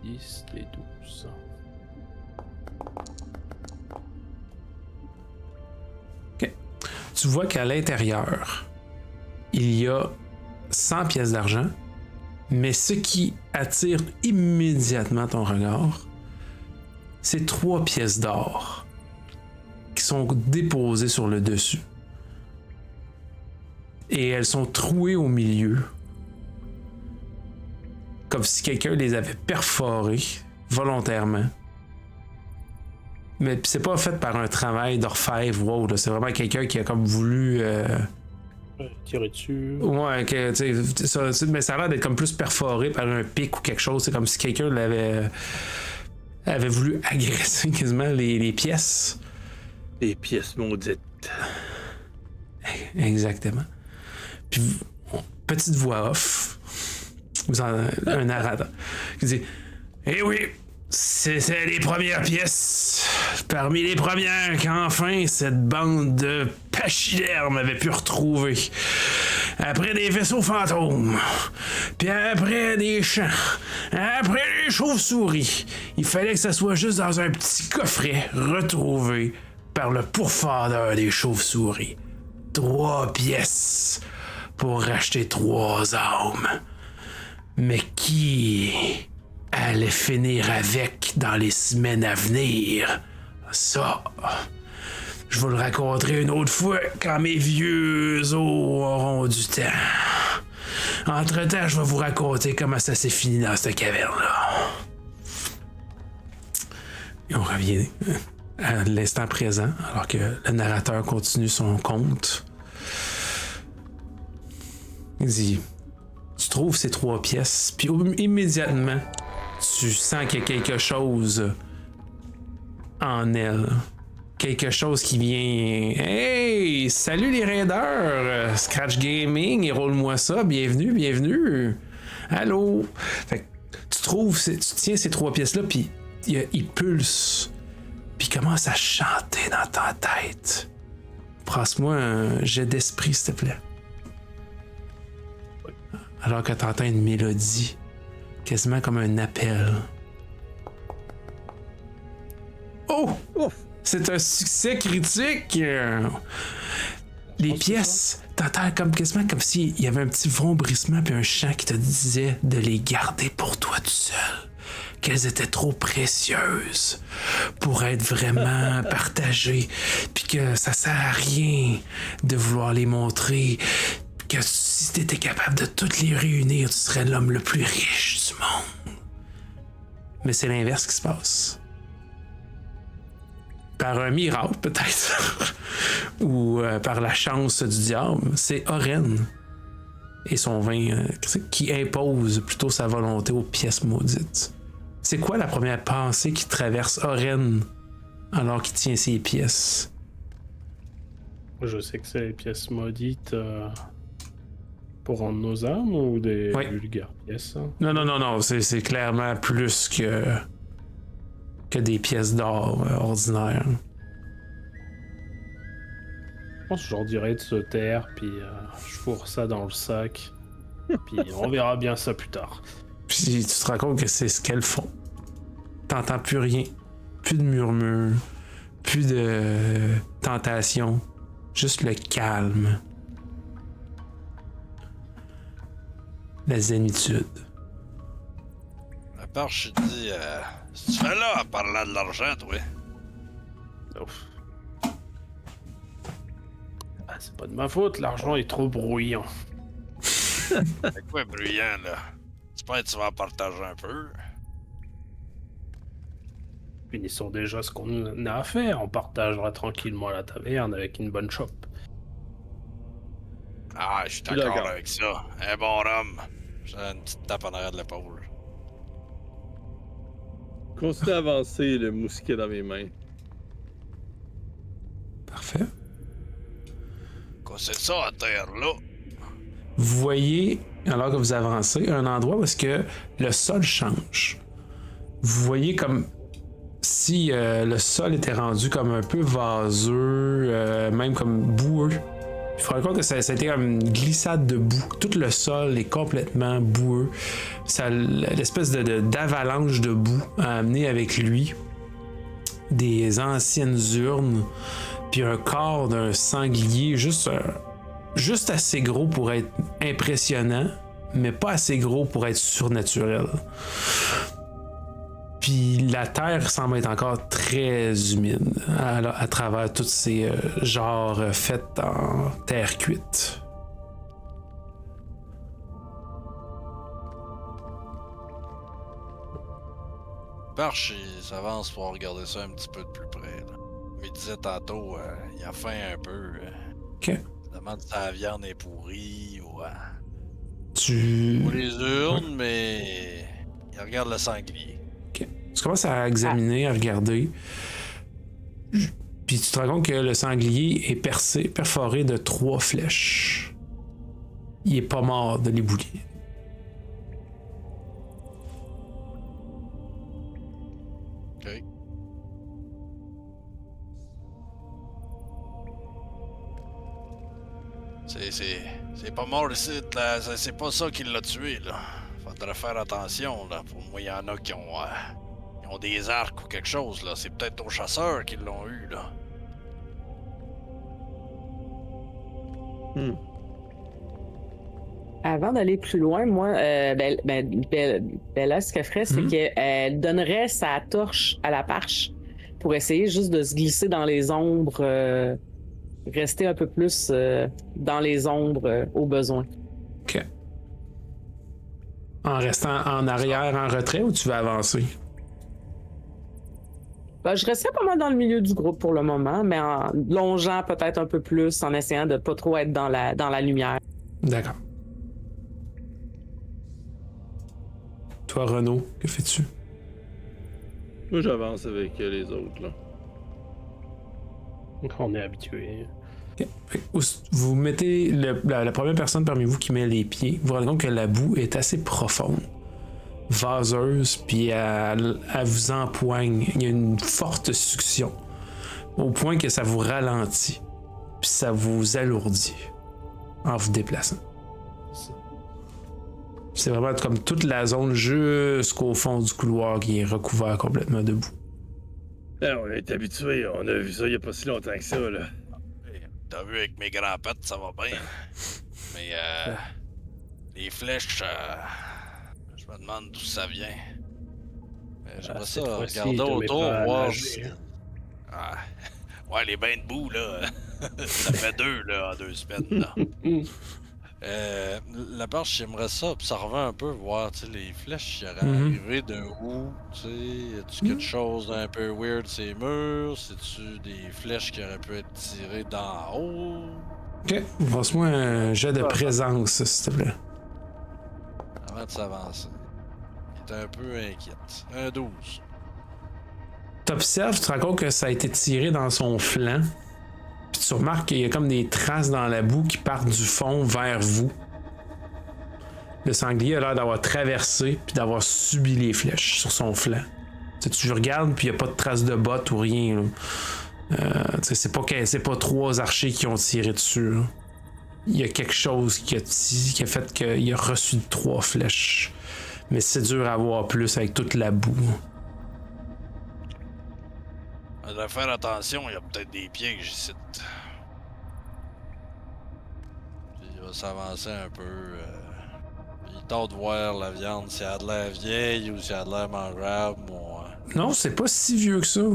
10 et 12. Tu vois qu'à l'intérieur, il y a 100 pièces d'argent, mais ce qui attire immédiatement ton regard, c'est 3 pièces d'or qui sont déposées sur le dessus. Et elles sont trouées au milieu, comme si quelqu'un les avait perforés volontairement. Mais c'est pas fait par un travail d'orfèvre ou autre, là. C'est vraiment quelqu'un qui a comme voulu... Tirer dessus. Ouais, mais ça a l'air d'être comme plus perforé par un pic ou quelque chose. C'est comme si quelqu'un avait voulu agresser quasiment les pièces. Les pièces maudites. Exactement. Puis, petite voix off. Un narrateur qui dit: Eh oui, c'est les premières pièces. Parmi les premières qu'enfin cette bande de pachydermes avait pu retrouver. Après des vaisseaux fantômes, puis après des champs, après des chauves-souris, il fallait que ça soit juste dans un petit coffret retrouvé par le pourfendeur des chauves-souris. 3 pièces pour racheter 3 âmes. Mais qui allait finir avec dans les semaines à venir? Ça, je vous le raconterai une autre fois quand mes vieux os auront du temps. Entre-temps, je vais vous raconter comment ça s'est fini dans cette caverne-là. Et on revient à l'instant présent, alors que le narrateur continue son conte. Il dit: Tu trouves ces 3 pièces, puis immédiatement, tu sens qu'il y a quelque chose en elle. Quelque chose qui vient... Hey! Salut les raiders! Scratch Gaming, et roule-moi ça, bienvenue! Allô? Fait que tu tiens ces 3 pièces-là, puis il pulse, puis il commence à chanter dans ta tête. Passe-moi un jet d'esprit, s'il te plaît. Alors que tu entends une mélodie, quasiment comme un appel. Oh! C'est un succès critique! Les pièces, t'entends quasiment comme s'il y avait un petit vombrissement puis un chant qui te disait de les garder pour toi tout seul. Qu'elles étaient trop précieuses pour être vraiment partagées, puis que ça sert à rien de vouloir les montrer, que si t'étais capable de toutes les réunir, tu serais l'homme le plus riche du monde. Mais c'est l'inverse qui se passe. Par un miracle, peut-être, ou par la chance du diable, c'est Oren et son vin qui impose plutôt sa volonté aux pièces maudites. C'est quoi la première pensée qui traverse Oren alors qu'il tient ses pièces? Je sais que c'est les pièces maudites pour rendre nos âmes ou des vulgaires pièces. Hein? Non, c'est clairement plus que des pièces d'or ordinaires. Je pense que je leur dirais de se taire, puis je fourre ça dans le sac. Puis on verra bien ça plus tard. Puis tu te rends compte que c'est ce qu'elles font. T'entends plus rien. Plus de murmures. Plus de tentation. Juste le calme. La zénitude. À part, je te dis, si tu fais là en parlant de l'argent, toi. Ouf. Ah, c'est pas de ma faute, l'argent est trop bruyant. C'est quoi bruyant, là? J'espère que tu vas en partager un peu. Finissons déjà ce qu'on a à faire. On partagera tranquillement à la taverne avec une bonne chope. Ah, je suis d'accord avec ça. Un bon rhum. J'ai une petite tape en arrière de l'épaule. Continue à avancer, le mousquet dans mes mains. Parfait. Quoi, c'est ça, à terre, là? Vous voyez, alors que vous avancez, un endroit où est-ce que le sol change. Vous voyez comme si le sol était rendu comme un peu vaseux, même comme boueux. Il faut compte que ça a été comme une glissade de boue. Tout le sol est complètement boueux. L'espèce d'avalanche de boue a amené avec lui des anciennes urnes, puis un corps d'un sanglier juste assez gros pour être impressionnant, mais pas assez gros pour être surnaturel. Puis la terre semble être encore très humide à travers tous ces genres faits en terre cuite. Parche, il s'avance pour regarder ça un petit peu de plus près. Là. Mais il disait tantôt, il a faim un peu. Ok. Il demande si la viande est pourrie ou... Tu. Pour les urnes, mais... Il regarde le sanglier. Ok. Tu commences à examiner, à regarder. Puis tu te rends compte que le sanglier est perforé de 3 flèches. Il est pas mort de l'éboulis. OK. C'est pas mort ici, là. C'est pas ça qui l'a tué, là. Faudrait faire attention, là. Pour moi, il y en a qui ont des arcs ou quelque chose, là. C'est peut-être aux chasseurs qui l'ont eu, là. Avant d'aller plus loin, moi, Bella, ce qu'elle ferait, c'est qu'elle donnerait sa torche à la Parche pour essayer juste de se glisser dans les ombres, rester un peu plus dans les ombres au besoin. Ok. En restant en arrière, en retrait, ou tu veux avancer? Ben, je resterais pas mal dans le milieu du groupe pour le moment, mais en longeant peut-être un peu plus, en essayant de pas trop être dans la lumière. D'accord. Toi, Renaud, que fais-tu? Moi, j'avance avec les autres, là. Donc, on est habitué. Okay. Vous mettez la première personne parmi vous qui met les pieds, vous vous rendez compte que la boue est assez profonde, vaseuse, puis elle vous empoigne. Il y a une forte succion, au point que ça vous ralentit, puis ça vous alourdit en vous déplaçant. C'est vraiment comme toute la zone jusqu'au fond du couloir qui est recouvert complètement de boue. Ben, on est habitué, on a vu ça il y a pas si longtemps que ça, là. T'as vu avec mes grands pattes, ça va bien. Mais les flèches, je me demande d'où ça vient. J'aimerais ça regarder autour, voir si... Ah. Ouais, les bains de boue, là, ça fait 2, là, en 2 semaines, là. La Parche, j'aimerais ça observer un peu, voir, tu sais, les flèches qui auraient arrivé de où, tu sais, y a-tu quelque chose d'un peu weird ces murs, c'est-tu des flèches qui auraient pu être tirées d'en haut? Ok, passe-moi un jet de présence, s'il te plaît. Avant de s'avancer. Il est un peu inquiète. Un 12. T'observes, tu te rends compte que ça a été tiré dans son flanc. Puis tu remarques qu'il y a comme des traces dans la boue qui partent du fond vers vous. Le sanglier a l'air d'avoir traversé puis d'avoir subi les flèches sur son flanc. Tu regardes puis il n'y a pas de traces de bottes ou rien. C'est pas 3 archers qui ont tiré dessus. Là. Il y a quelque chose qui a fait qu'il a reçu 3 flèches. Mais c'est dur à voir plus avec toute la boue. On devrait faire attention, il y a peut-être des pièges ici. Puis il va s'avancer un peu. Il tente de voir la viande, si elle a de l'air vieille ou si elle a de l'air mangeable. Non, c'est pas si vieux que ça. Ça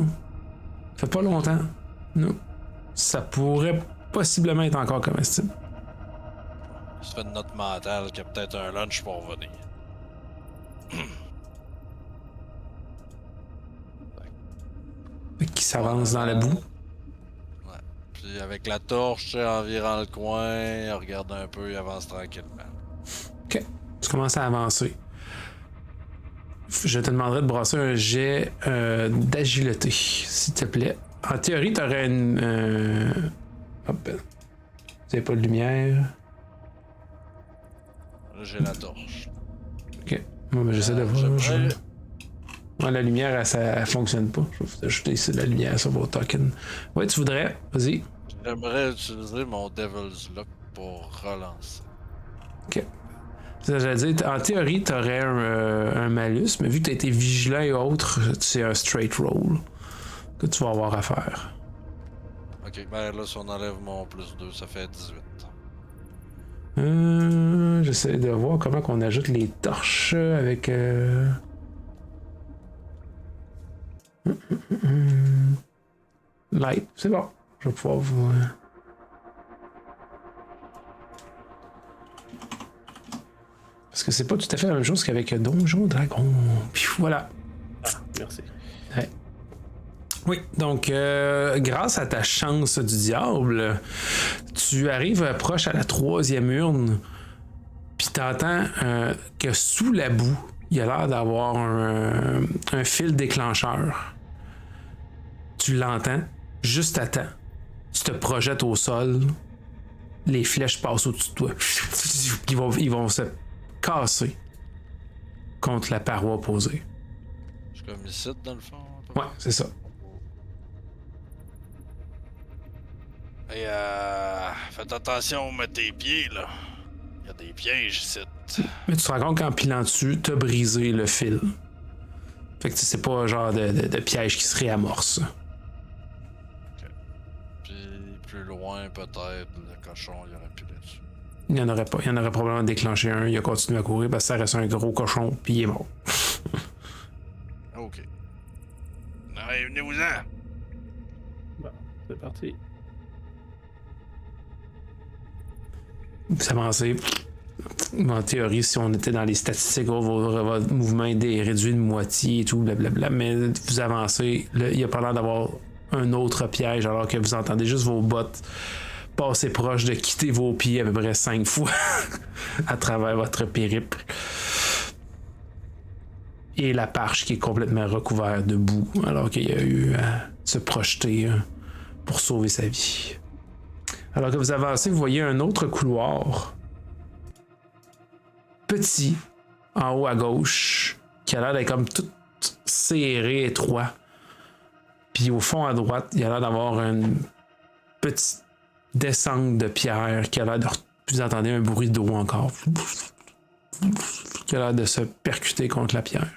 fait pas longtemps. Non. Ça pourrait possiblement être encore comestible. Ça fait une note mentale qu'il y a peut-être un lunch pour revenir. Qui s'avance dans la boue. Ouais. Puis avec la torche environ le coin, il regarde un peu, il avance tranquillement. Ok. Tu commences à avancer. Je te demanderai de brasser un jet d'agilité, s'il te plaît. En théorie, t'aurais une... Hop. Vous avez pas de lumière. Là, j'ai la torche. Ok. Moi, ben, j'essaie de voir. Ouais, la lumière, elle fonctionne pas. Je vais vous ajouter ici de la lumière sur vos tokens. Ouais, tu voudrais. Vas-y. J'aimerais utiliser mon Devil's Lock pour relancer. Ok. J'allais dire, en théorie, t'aurais un malus, mais vu que t'as été vigilant et autres, c'est un straight roll que tu vas avoir à faire. Ok, ben là, si on enlève mon plus 2, ça fait 18. J'essaie de voir comment qu'on ajoute les torches avec... Light, c'est bon. Je vais pouvoir vous... Parce que c'est pas tout à fait la même chose qu'avec Donjon Dragon. Puis voilà. merci. Ouais. Oui, donc grâce à ta chance du diable, tu arrives proche à la 3e urne, puis t'entends que sous la boue, il y a l'air d'avoir un fil déclencheur. Tu l'entends, juste à temps. Tu te projettes au sol, les flèches passent au-dessus de toi. Ils vont se casser contre la paroi opposée. Je suis comme ici, dans le fond. Ouais, c'est ça. Et faites attention, mets tes pieds, là. Il y a des pièges ici. Mais tu te rends compte qu'en pilant dessus, t'as brisé le fil. Fait que c'est pas un genre de piège qui se réamorce. Okay. Puis plus loin, peut-être, le cochon, il aurait pu là-dessus. Il y en aurait pas. Il y en aurait probablement déclenché un. Il a continué à courir parce que ça reste un gros cochon, puis il est mort. Ok. Allez, venez-vous-en. Bon, c'est parti. Vous avancez. En théorie, si on était dans les statistiques, votre mouvement est réduit de moitié et tout, blablabla. Mais vous avancez, là, il y a pas l'air d'avoir un autre piège alors que vous entendez juste vos bottes passer proche de quitter vos pieds à peu près 5 fois à travers votre périple. Et la parche qui est complètement recouverte de boue alors qu'il y a eu à se projeter pour sauver sa vie. Alors que vous avancez, vous voyez un autre couloir petit en haut à gauche qui a l'air d'être comme tout serré, étroit. Puis au fond à droite, il a l'air d'avoir une petite descente de pierre qui a l'air de... Vous entendez un bruit d'eau encore. Qui a l'air de se percuter contre la pierre.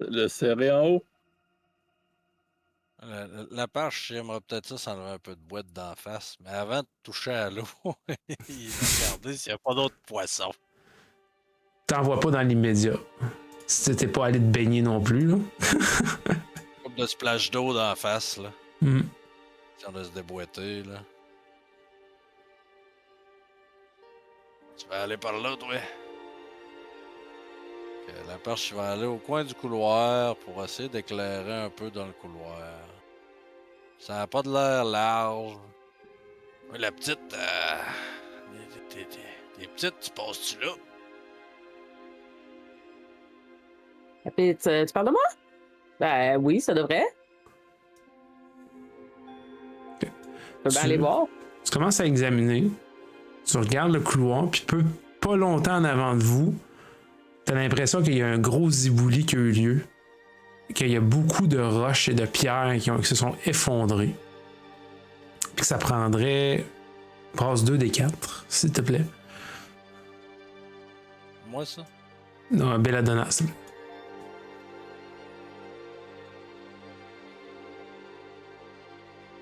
Le serré en haut? La perche, j'aimerais peut-être ça s'enlever un peu de boîte d'en face, mais avant de toucher à l'eau, regardez s'il n'y a pas d'autres poissons. T'en vois pas dans l'immédiat. Si t'étais pas allé te baigner non plus, là. Comme de splash d'eau d'en face, là. Mm. Si on doit se déboîter, là. Tu vas aller par là, toi? Ok, la perche, va aller au coin du couloir pour essayer d'éclairer un peu dans le couloir. Ça n'a pas de l'air large. Oui, la petite... Les petites, tu passes-tu là? Puis, tu parles de moi? Ben oui, ça devrait. Okay. Je peux bien aller voir. Tu commences à examiner. Tu regardes le couloir, puis pas longtemps en avant de vous, t'as l'impression qu'il y a un gros zibouli qui a eu lieu. Qu'il y a beaucoup de roches et de pierres qui se sont effondrées. Puis que ça prendrait... Passe 2 des 4, s'il te plaît. Moi, ça? Non, Belladonna, s'il te plaît.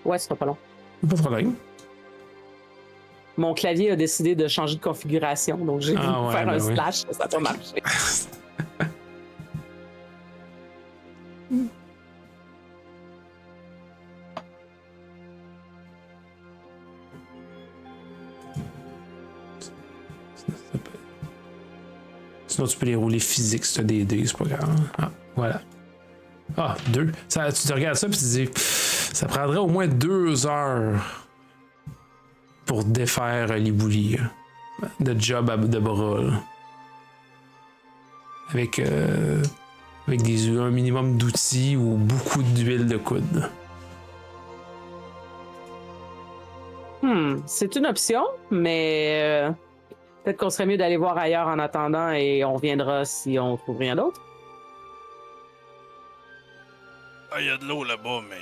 Ouais, ce sera pas long. Pas de problème. Mon clavier a décidé de changer de configuration, donc j'ai voulu faire un oui. slash, ça n'a pas marché. Sinon, tu peux les rouler physiques si t'as des dés, c'est pas grave. Ah, voilà. Ah, 2. Ça, tu te regardes ça puis tu te dis, ça prendrait au moins 2 heures pour défaire l'éboulis de job de bras. Là. Avec un minimum d'outils ou beaucoup d'huile de coude. C'est une option, mais peut-être qu'on serait mieux d'aller voir ailleurs en attendant et on reviendra si on trouve rien d'autre. Ah, il y a de l'eau là-bas, mais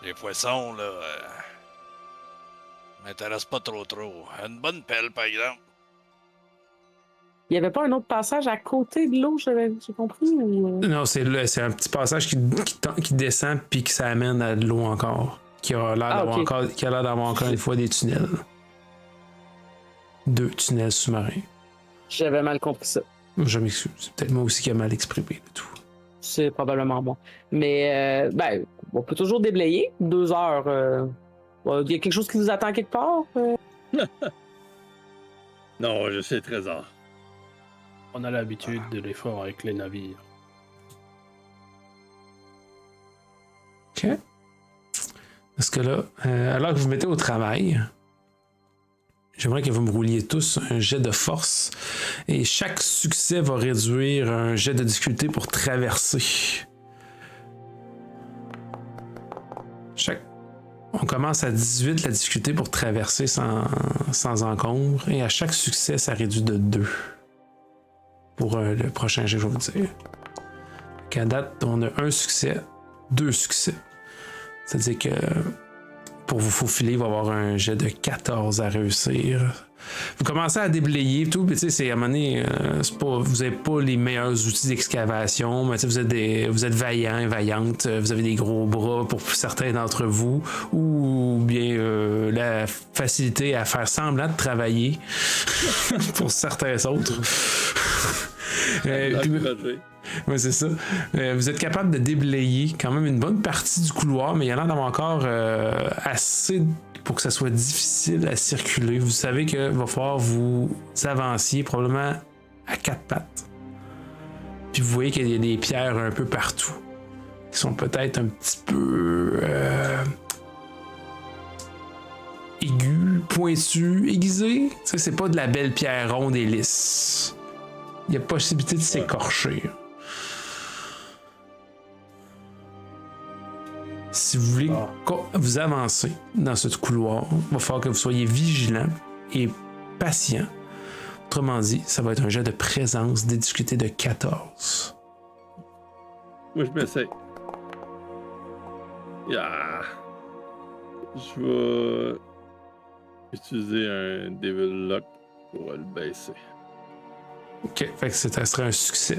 les poissons, là, m'intéressent pas trop. Une bonne pelle, par exemple. Il n'y avait pas un autre passage à côté de l'eau, j'ai compris? Ou... Non, c'est un petit passage qui descend puis qui s'amène à de l'eau encore. Qui a l'air d'avoir encore une fois des tunnels. 2 tunnels sous-marins. J'avais mal compris ça. Je m'excuse. C'est peut-être moi aussi qui ai mal exprimé le tout. C'est probablement bon. Mais, on peut toujours déblayer. 2 heures. Il y a quelque chose qui nous attend quelque part? Non, je sais, Trésor. On a l'habitude de l'effort avec les navires. OK. Parce que là, alors que vous mettez au travail, j'aimerais que vous me rouliez tous un jet de force. Et chaque succès va réduire un jet de difficulté pour traverser. On commence à 18 la difficulté pour traverser sans encombre. Et à chaque succès, ça réduit de 2. Pour le prochain jet, je vais vous dire. Qu'à date, on a un succès, 2 succès. C'est-à-dire que pour vous faufiler, il va y avoir un jet de 14 à réussir. Vous commencez à déblayer tout, puis tu sais, c'est à un moment donné, vous n'avez pas les meilleurs outils d'excavation, mais vous êtes vaillants et vaillantes, vous avez des gros bras pour certains d'entre vous, ou bien la facilité à faire semblant de travailler pour certains autres. Oui, c'est ça. Vous êtes capable de déblayer quand même une bonne partie du couloir, mais il y en a encore assez pour que ça soit difficile à circuler. Vous savez qu'il va falloir vous avancier probablement à 4 pattes. Puis vous voyez qu'il y a des pierres un peu partout qui sont peut-être un petit peu aiguës, pointues, aiguisées. Tu sais, c'est pas de la belle pierre ronde et lisse. Il y a possibilité de s'écorcher. Si vous voulez vous avancer dans ce couloir, il va falloir que vous soyez vigilant et patient. Autrement dit, ça va être un jet de présence des difficultés de 14. Moi, je m'essaie. Yeah. Je vais utiliser un Devil Lock pour le baisser. OK, fait que ça serait un succès.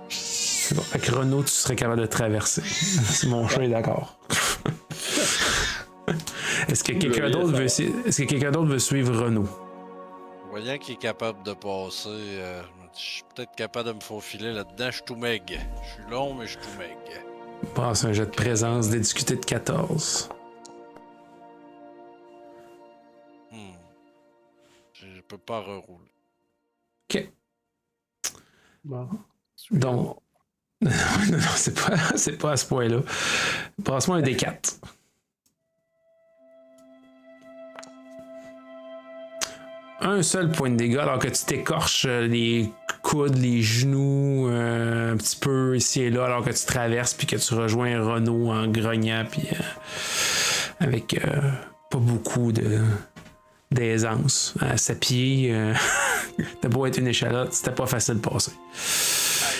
C'est bon. Avec Renaud, tu serais capable de traverser. Si mon chat est d'accord. Est-ce que quelqu'un d'autre veut suivre Renaud? Voyant qu'il est capable de passer, je suis peut-être capable de me faufiler là-dedans. Je suis tout meg. Je suis long, mais je suis tout meg. Passe un jet de présence des difficultés de 14. Je peux pas rerouler. OK. Bon. Donc, non, c'est pas à ce point-là. Passe-moi un D4. Un seul point de dégâts alors que tu t'écorches les coudes, les genoux, un petit peu ici et là, alors que tu traverses puis que tu rejoins Renaud en grognant puis avec pas beaucoup d'aisance. À ses pieds, t'as beau être une échalote, c'était pas facile de passer.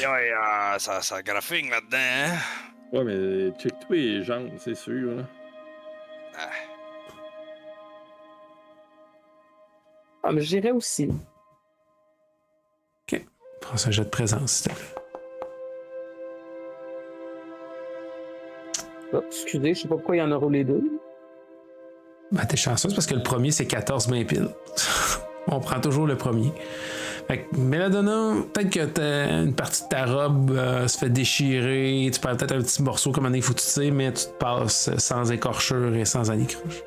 Aïe, ça graphine là-dedans, hein? Ouais, mais check-toi les jambes, c'est sûr, là. Ah, mais j'irais aussi. OK. Prends un jet de présence, s'il te plaît. Oh, excusez, je sais pas pourquoi il y en a roulé 2. Ben, t'es chanceuse parce que le premier, c'est 14 mains pile. On prend toujours le premier. Fait que Belladonna, peut-être que une partie de ta robe se fait déchirer, tu perds peut-être un petit morceau comme il faut que tu sais, mais tu te passes sans écorchure et sans anicroche.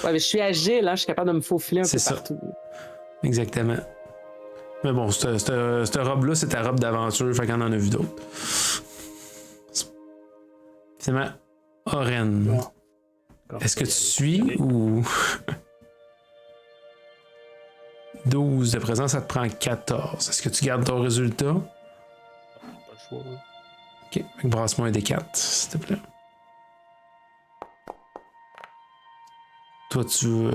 Ouais, mais je suis agile, hein, je suis capable de me faufiler un peu C'est partout. Exactement. Mais bon, cette robe-là, c'est ta robe d'aventure, fait qu'on en a vu d'autres. Finalement, Oren. Est-ce que tu suis ou... 12 de présence, ça te prend 14. Est-ce que tu gardes ton résultat? Pas le choix. Ouais. Ok, brasse-moi un des 4, s'il te plaît. Toi, tu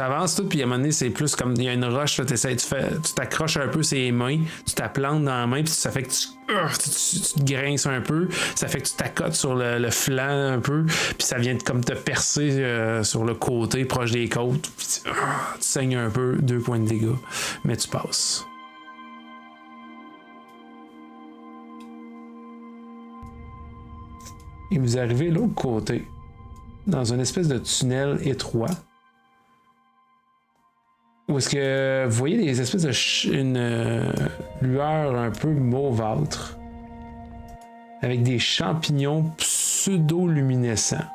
avances tout, puis à un moment donné, c'est plus comme il y a une roche, là, tu t'accroches un peu ses mains, tu t'applantes dans la main, puis ça fait que tu te grinces un peu, ça fait que tu t'accotes sur le flanc un peu, puis ça vient comme te percer sur le côté, proche des côtes, puis tu saignes un peu, 2 points de dégâts, mais tu passes. Et vous arrivez de l'autre côté, dans une espèce de tunnel étroit, où est-ce que vous voyez des espèces de une lueur un peu mauvâtre, avec des champignons pseudo-luminescents.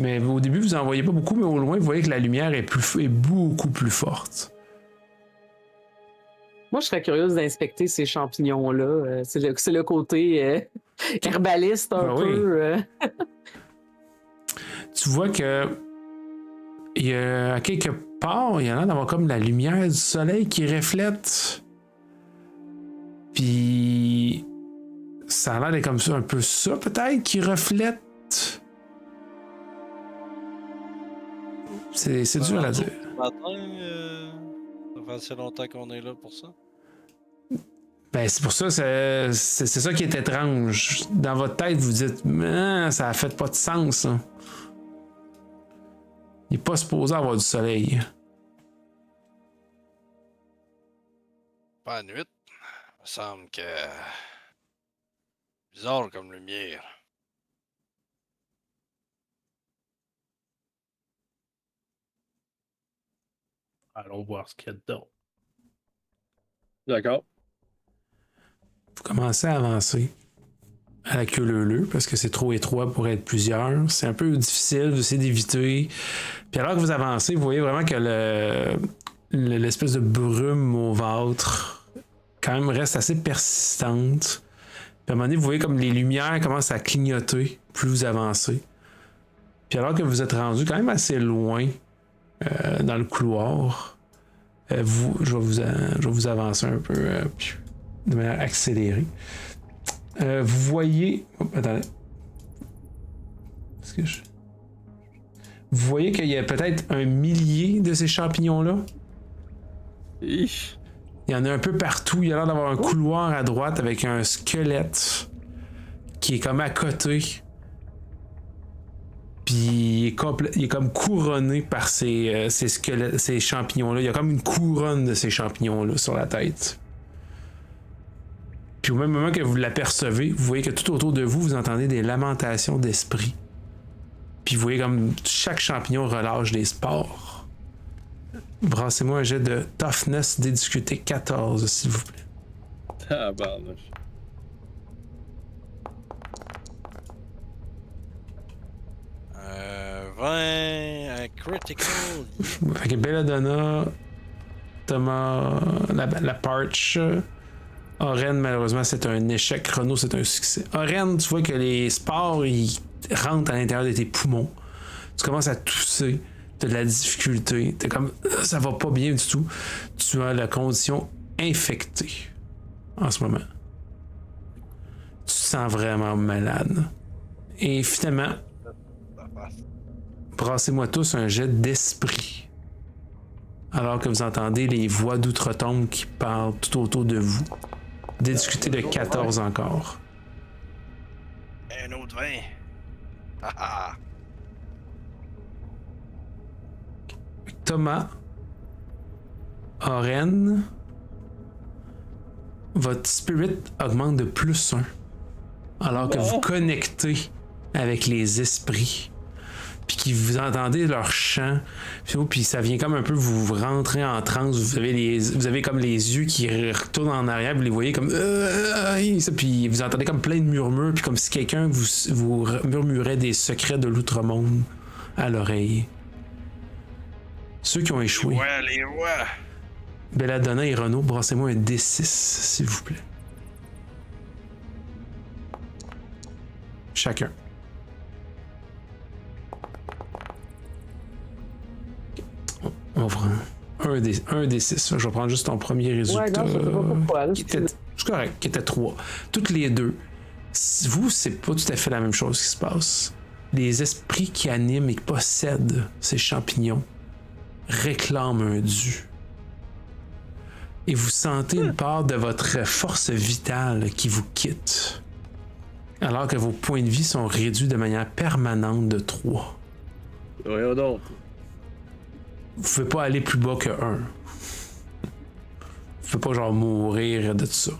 Mais au début, vous en voyez pas beaucoup, mais au loin, vous voyez que la lumière est beaucoup plus forte. Moi, je serais curieuse d'inspecter ces champignons-là. C'est le côté herbaliste un peu. Tu vois que il y a à quelque part, il y en a d'avoir comme la lumière du soleil qui reflète. Puis ça a l'air d'être comme ça, un peu ça peut-être, qui reflète. C'est dur à dire. Ça fait assez longtemps qu'on est là pour ça. Ben, c'est pour ça, c'est ça qui est étrange. Dans votre tête, vous dites, ça a fait pas de sens. Hein. Il n'est pas supposé avoir du soleil. Pas à nuit. Il me semble que. Bizarre comme lumière. Allons voir ce qu'il y a dedans. D'accord. Vous commencez à avancer à la queue leu-leu parce que c'est trop étroit pour être plusieurs. C'est un peu difficile, vous essayez d'éviter. Puis alors que vous avancez, vous voyez vraiment que l'espèce de brume mauvâtre quand même reste assez persistante. Puis à un moment donné, vous voyez comme les lumières commencent à clignoter plus vous avancez. Puis alors que vous êtes rendu quand même assez loin dans le couloir, je vais vous avancer un peu de manière accélérée. Vous voyez... attendez. Vous voyez qu'il y a peut-être 1 millier de ces champignons-là? Ich. Il y en a un peu partout. Il y a l'air d'avoir un couloir à droite avec un squelette qui est comme à côté. Puis il est comme couronné par ces squelettes, ces champignons-là. Il y a comme une couronne de ces champignons-là sur la tête. Puis au même moment que vous l'apercevez, vous voyez que tout autour de vous, vous entendez des lamentations d'esprit. Puis vous voyez comme chaque champignon relâche des spores. Brassez-moi un jet de toughness des difficultés 14, s'il vous plaît. Tabarnouche. Un critical. Fait que Belladonna, Thomas, la Parch, Oren, malheureusement, c'est un échec. Renaud, c'est un succès. Oren, tu vois que les spores, ils rentrent à l'intérieur de tes poumons. Tu commences à tousser. T'as de la difficulté. T'es comme, ça va pas bien du tout. Tu as la condition infectée en ce moment. Tu te sens vraiment malade. Et finalement, brassez-moi tous un jet d'esprit. Alors que vous entendez les voix d'outre-tombe qui parlent tout autour de vous. Des difficultés de 14 encore. Un autre 20. Thomas, Oren, votre spirit augmente de +1 alors que vous connectez avec les esprits. Puis que vous entendez leur chant, puis ça vient comme un peu vous rentrez en transe, vous avez comme les yeux qui retournent en arrière, vous les voyez comme puis vous entendez comme plein de murmures, puis comme si quelqu'un vous murmurait des secrets de l'outre-monde à l'oreille. Ceux qui ont échoué. Les rois. Belladonna et Renaud, brassez-moi un D6, s'il vous plaît. Chacun. On va prendre un des 6. Je vais prendre juste ton premier résultat. Ouais, non, je sais pas pourquoi. C'est correct, qui était 3. Toutes les deux. Vous, c'est pas tout à fait la même chose qui se passe. Les esprits qui animent et qui possèdent ces champignons réclament un dû. Et vous sentez une part de votre force vitale qui vous quitte. Alors que vos points de vie sont réduits de manière permanente de 3. Voyons donc. Vous pouvez pas aller plus bas que 1. Vous pouvez pas genre mourir de tout ça.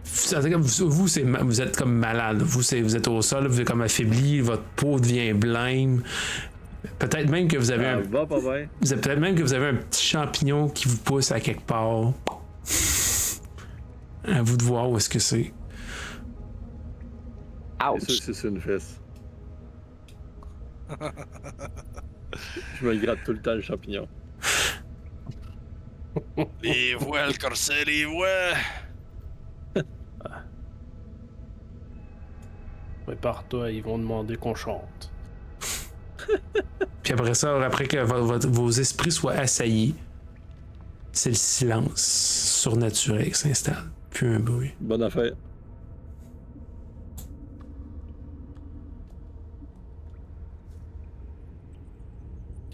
Vous êtes comme malade. Vous êtes au sol, vous êtes comme affaibli, votre peau devient blême. Peut-être même que vous avez peut-être même que vous avez un petit champignon qui vous pousse à quelque part. À vous de voir où est-ce que c'est. C'est sûr Ouch. que c'est sur une fesse. Je me gratte tout le temps le champignon. Les voix, le corset, les voix! Prépare-toi, ils vont demander qu'on chante. Puis après ça, après que vos esprits soient assaillis, c'est le silence surnaturel qui s'installe. Plus un bruit. Bonne affaire.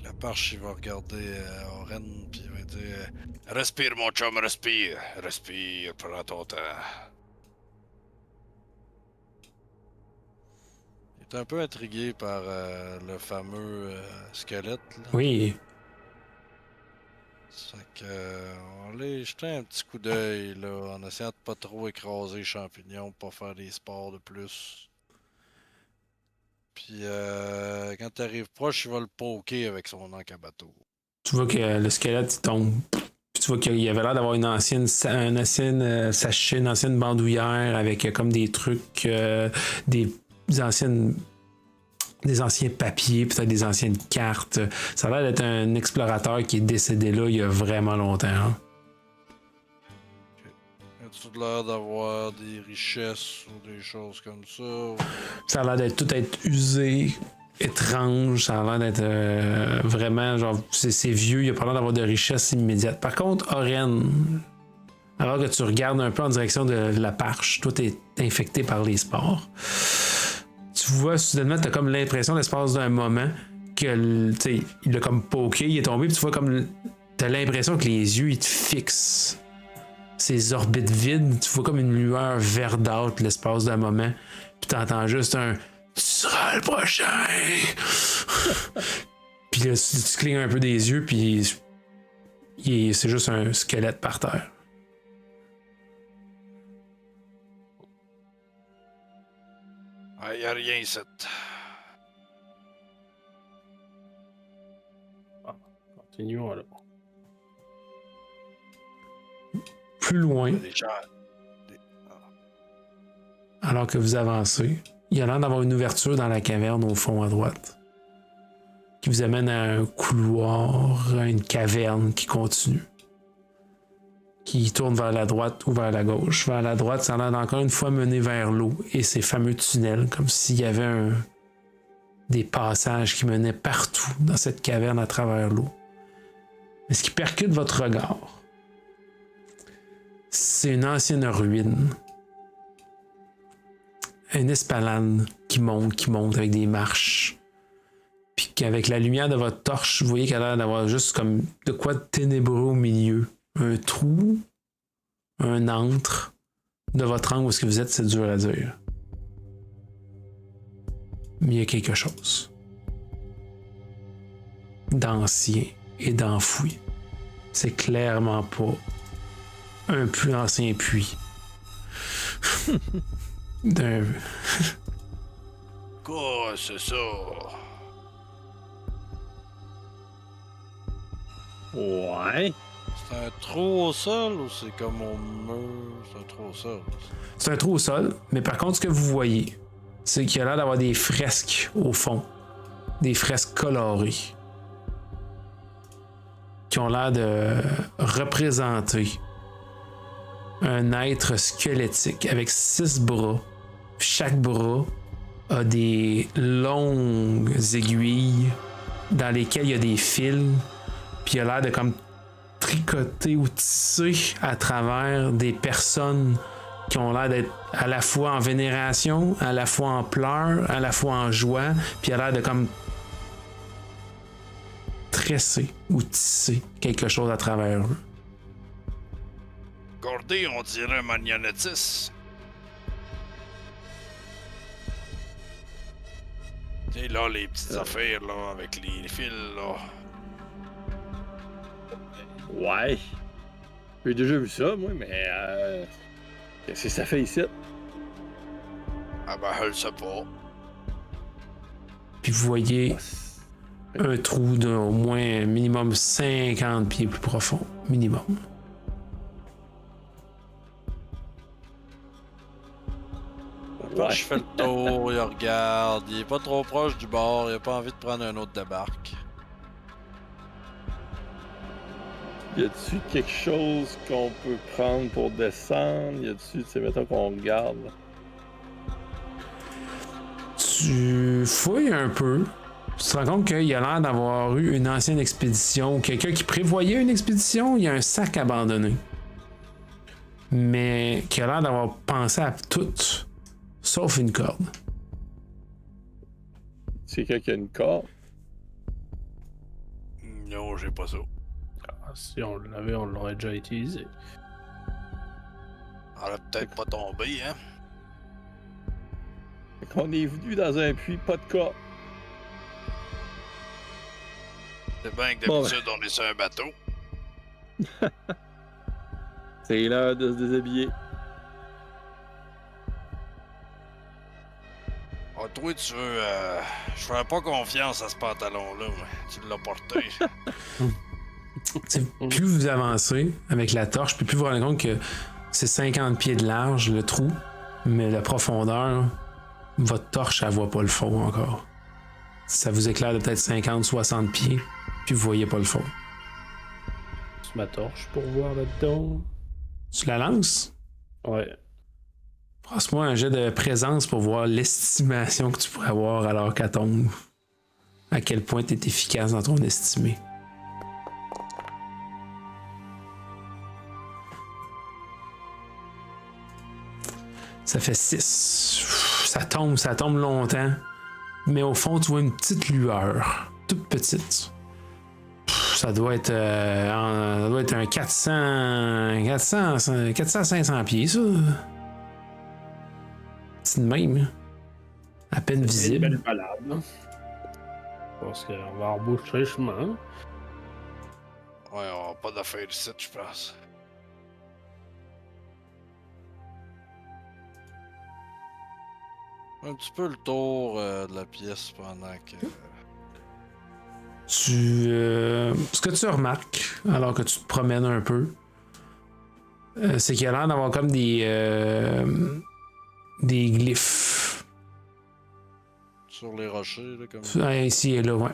La parche, il va regarder Oren, puis il va dire respire, mon chum, respire. Respire, prends ton temps. Il est un peu intrigué par le fameux squelette. Là. Oui. Fait que, on va aller jeter un petit coup d'œil, là, en essayant de pas trop écraser les champignons, pas faire des sports de plus. Puis, quand t'arrives proche, il va le poker avec son encre à bateau. Tu vois que le squelette il tombe. Puis tu vois qu'il avait l'air d'avoir une ancienne sachet, une ancienne bandoulière avec comme des trucs, des anciens papiers, peut-être des anciennes cartes. Ça a l'air d'être un explorateur qui est décédé là il y a vraiment longtemps. Hein. As-tu l'air d'avoir des richesses ou des choses comme ça? Ça a l'air d'être tout être usé, étrange. Ça a l'air d'être vraiment genre c'est vieux. Il n'y a pas l'air d'avoir de richesse immédiate. Par contre, Oren, alors que tu regardes un peu en direction de la parche, toi t'es infecté par les spores. Tu vois, soudainement, t'as comme l'impression, l'espace d'un moment, que, tu sais, il a comme poké, il est tombé, puis tu vois comme, t'as l'impression que les yeux, ils te fixent. Ces orbites vides, tu vois comme une lueur verdâtre l'espace d'un moment, puis t'entends juste un « Tu seras le prochain! » Puis là, tu clignes un peu des yeux, puis c'est juste un squelette par terre. Ah, y a rien ici. Continuons alors. Plus loin, Des gens. alors que vous avancez, il y a l'air d'avoir une ouverture dans la caverne au fond à droite, qui vous amène à un couloir, à une caverne qui continue, qui tourne vers la droite ou vers la gauche. Vers la droite, ça a l'air d'encore une fois mener vers l'eau et ces fameux tunnels, comme s'il y avait des passages qui menaient partout dans cette caverne à travers l'eau. Mais ce qui percute votre regard, c'est une ancienne ruine. Une esplanade qui monte avec des marches. Puis qu'avec la lumière de votre torche, vous voyez qu'elle a l'air d'avoir juste comme de quoi de ténébreux au milieu. Un trou, un antre. De votre angle où est-ce que vous êtes, c'est dur à dire. Mais il y a quelque chose d'ancien et d'enfoui. C'est clairement pas un plus ancien puits. D'un... Quoi, c'est ça? Ouais. C'est un trou au sol ou c'est comme au mur? C'est un trou au sol. C'est un trou au sol, mais par contre, ce que vous voyez, c'est qu'il y a l'air d'avoir des fresques au fond. Des fresques colorées. Qui ont l'air de représenter un être squelettique avec 6 bras. Chaque bras a des longues aiguilles dans lesquelles il y a des fils. Puis il a l'air de comme tricoter ou tisser à travers des personnes qui ont l'air d'être à la fois en vénération, à la fois en pleurs, à la fois en joie. Puis il a l'air de comme tresser ou tisser quelque chose à travers eux. Gordé, on dirait un magnétis. Tu sais, là, les petites affaires, là, avec les fils, là. Ouais. J'ai déjà vu ça, moi, mais qu'est-ce que ça fait ici? Ah ben, je le sais pas. Puis vous voyez un trou d'au moins minimum 50 pieds plus profond. Minimum. torche, il fait le tour, il regarde, il est pas trop proche du bord, il a pas envie de prendre un autre débarque. Y a-tu quelque chose qu'on peut prendre pour descendre? Y a-tu, tu sais, mettons qu'on regarde. Tu fouilles un peu. Tu te rends compte qu'il y a l'air d'avoir eu une ancienne expédition, quelqu'un qui prévoyait une expédition, il y a un sac abandonné. Mais qui a l'air d'avoir pensé à tout, sauf une corde. C'est quelqu'un qui a une corde. Non, j'ai pas ça. Ah, si on l'avait, on l'aurait déjà utilisé. Elle a peut-être pas tombé, hein? Fait qu'on est venu dans un puits, pas de corde. C'est bien que Bon, d'habitude, on est sur un bateau. C'est l'heure de se déshabiller. Ah, toi, tu veux. Je ferais pas confiance à ce pantalon-là, mais tu l'as porté. T'sais, plus vous avancez avec la torche, puis plus vous vous rendez compte que c'est 50 pieds de large, le trou, mais la profondeur, votre torche, elle voit pas le fond encore. Ça vous éclaire de peut-être 50-60 pieds, puis vous voyez pas le fond. C'est ma torche pour voir là-dedans. Tu la lances? Ouais. Passe-moi un jet de présence pour voir l'estimation que tu pourrais avoir alors qu'elle tombe. À quel point tu es efficace dans ton estimé. Ça fait 6. Ça tombe longtemps. Mais au fond, tu vois une petite lueur. Toute petite. Ça doit être un 400-500 pieds, ça. C'est de même. À peine C'est une visible. belle balade. Là. Je pense qu'on va embaucher le chemin. Ouais, on a pas d'affaires ici, je pense. Un petit peu le tour de la pièce pendant que. Ce que tu remarques, alors que tu te promènes un peu, c'est qu'il y a l'air d'avoir comme des glyphes. Sur les rochers, là, comme. Ici et là, ouais.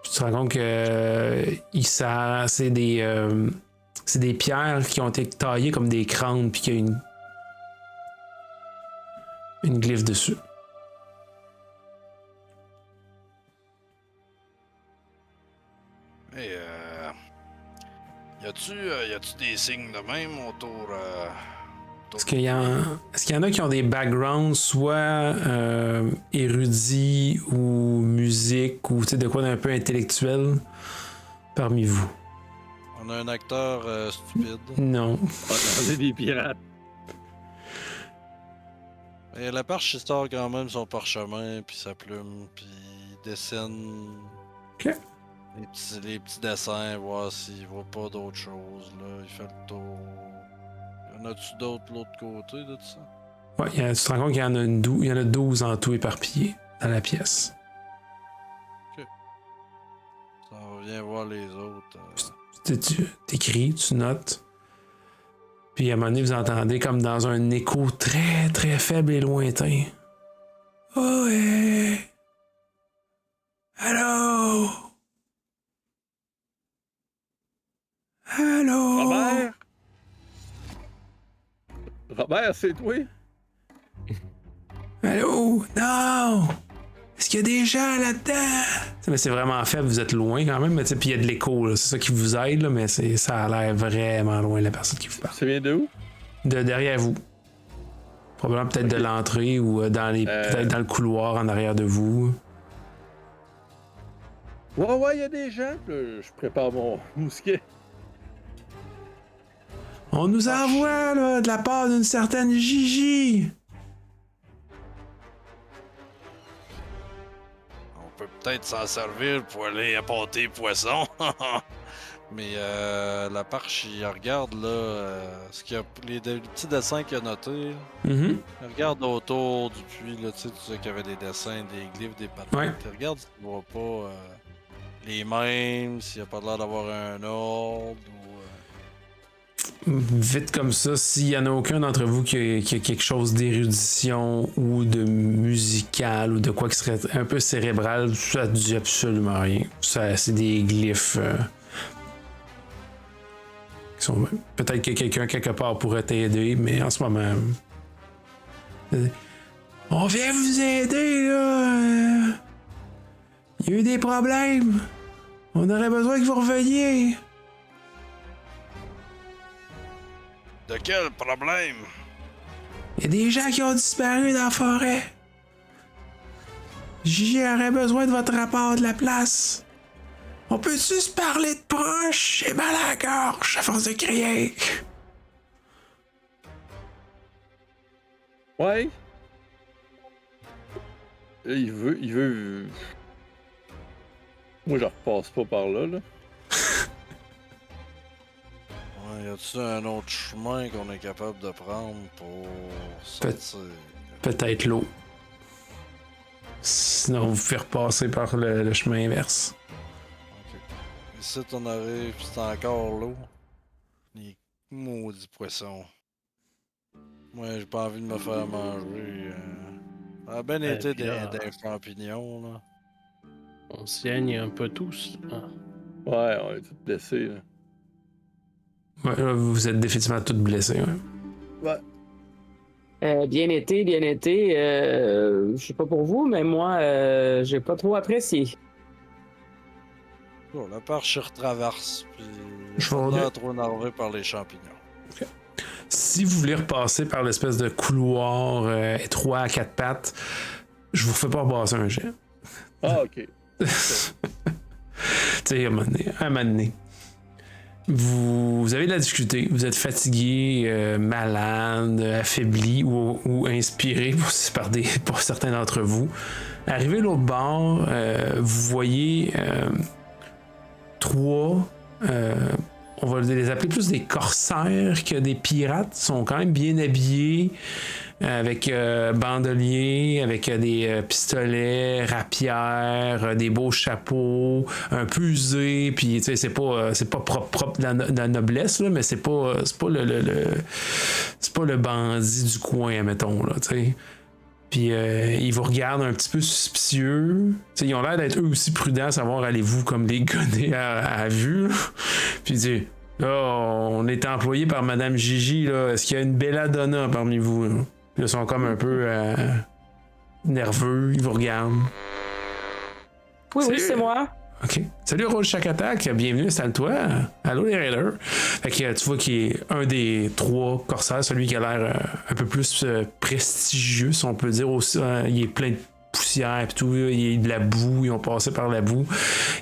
Puis tu te rends compte que c'est des pierres qui ont été taillées comme des crânes, puis qu'il y a une glyphe dessus. Et y a-tu des signes de même autour. Est-ce qu'il y en a qui ont des backgrounds soit érudits ou musique ou de quoi d'un peu intellectuel parmi vous? On a un acteur stupide. Non. On est des pirates. Et la perche, il sort quand même son parchemin, puis sa plume, puis il dessine. Ok. Les petits dessins, voir s'il voit pas d'autres choses, là. Il fait le tour. Y en a-tu d'autres de l'autre côté de tout ça? Ouais, tu te rends compte qu'il y en a il y en a 12 en tout éparpillés dans la pièce. Ça, on vient voir les autres. Tu t'écris, tu notes. Puis à un moment donné, vous entendez comme dans un écho très très faible et lointain. Oh ouais! Allô? Allô? Robert? Robert, c'est toi? Allô? Non! Est-ce qu'il y a des gens là-dedans? Mais c'est vraiment faible, vous êtes loin quand même, mais puis il y a de l'écho, là. C'est ça qui vous aide, là, mais ça a l'air vraiment loin, la personne qui vous parle. Ça vient de où? De derrière vous. Probablement peut-être de l'entrée ou peut-être dans le couloir en arrière de vous. Ouais, il y a des gens. Puis là, je prépare mon mousquet. On nous envoie, là, de la part d'une certaine Gigi. On peut peut-être s'en servir pour aller appâter poisson. Mais la perche, il regarde là, ce qu'il y a, les petits dessins qu'il a notés. Mm-hmm. Il regarde autour du puits, là, tu sais qu'il y avait des dessins, des glyphes, des patentes. Ouais. Il regarde s'il ne voit pas les mêmes, s'il n'y a pas l'air d'avoir un ordre. Ou, vite comme ça, s'il y en a aucun d'entre vous qui a quelque chose d'érudition ou de musical ou de quoi qui serait un peu cérébral, ça dit absolument rien. Ça, c'est des glyphes qui sont... Peut-être que quelqu'un quelque part pourrait t'aider, mais en ce moment... On vient vous aider, là! Il y a eu des problèmes! On aurait besoin que vous reveniez! De quel problème? Il y a des gens qui ont disparu dans la forêt. Gigi aurait besoin de votre rapport de la place. On peut-tu se parler de proche? J'ai mal à la gorge à force de crier. Ouais. Il veut... Moi, je repasse pas par là, là. Ouais, y a-tu un autre chemin qu'on est capable de prendre pour sortir? Peut-être l'eau. Sinon, vous pouvez repasser par le chemin inverse. Ok. Ici, on arrive, c'est encore l'eau. Les maudits poissons. Moi, j'ai pas envie de me faire manger. Ça a bien été puis des là, champignons, là. On saigne un peu tous. Ah. Ouais, on est tous blessés, là. Ouais, là, vous êtes définitivement tous blessés. Ouais. Ouais. Bien été, bien été. Je sais pas pour vous, mais moi, j'ai pas trop apprécié. Bon, la part je retraverse, puis Je je vais suis regarder. trop énervé par les champignons. Si vous voulez repasser par l'espèce de couloir étroit à quatre pattes, je vous fais pas repasser un jet. Ah, ok. Tu sais, à un moment donné, vous avez de la difficulté, vous êtes fatigué, malade, affaibli ou inspiré pour certains d'entre vous. Arrivé l'autre bord, vous voyez trois, on va les appeler plus des corsaires que des pirates, ils sont quand même bien habillés, avec bandoliers, avec des pistolets, rapières, des beaux chapeaux, un peu usés, puis tu sais c'est pas propre de la noblesse là, mais c'est pas le bandit du coin mettons là, tu sais. Puis ils vous regardent un petit peu suspicieux. T'sais, ils ont l'air d'être eux aussi prudents à savoir allez-vous comme les gonner à vue. Puis ils disent là, on est employé par Madame Gigi, là. Est-ce qu'il y a une belladonna parmi vous? Là? Puis là, ils sont comme un peu nerveux, ils vous regardent. Oui, Salut. c'est moi. OK. Salut Rose Chakatak, bienvenue, installe-toi. Allô les raiders. Fait que tu vois qu'il est un des trois corsaires, celui qui a l'air un peu plus prestigieux, si on peut dire aussi. Il est plein de poussière et tout, il y a de la boue, ils ont passé par la boue.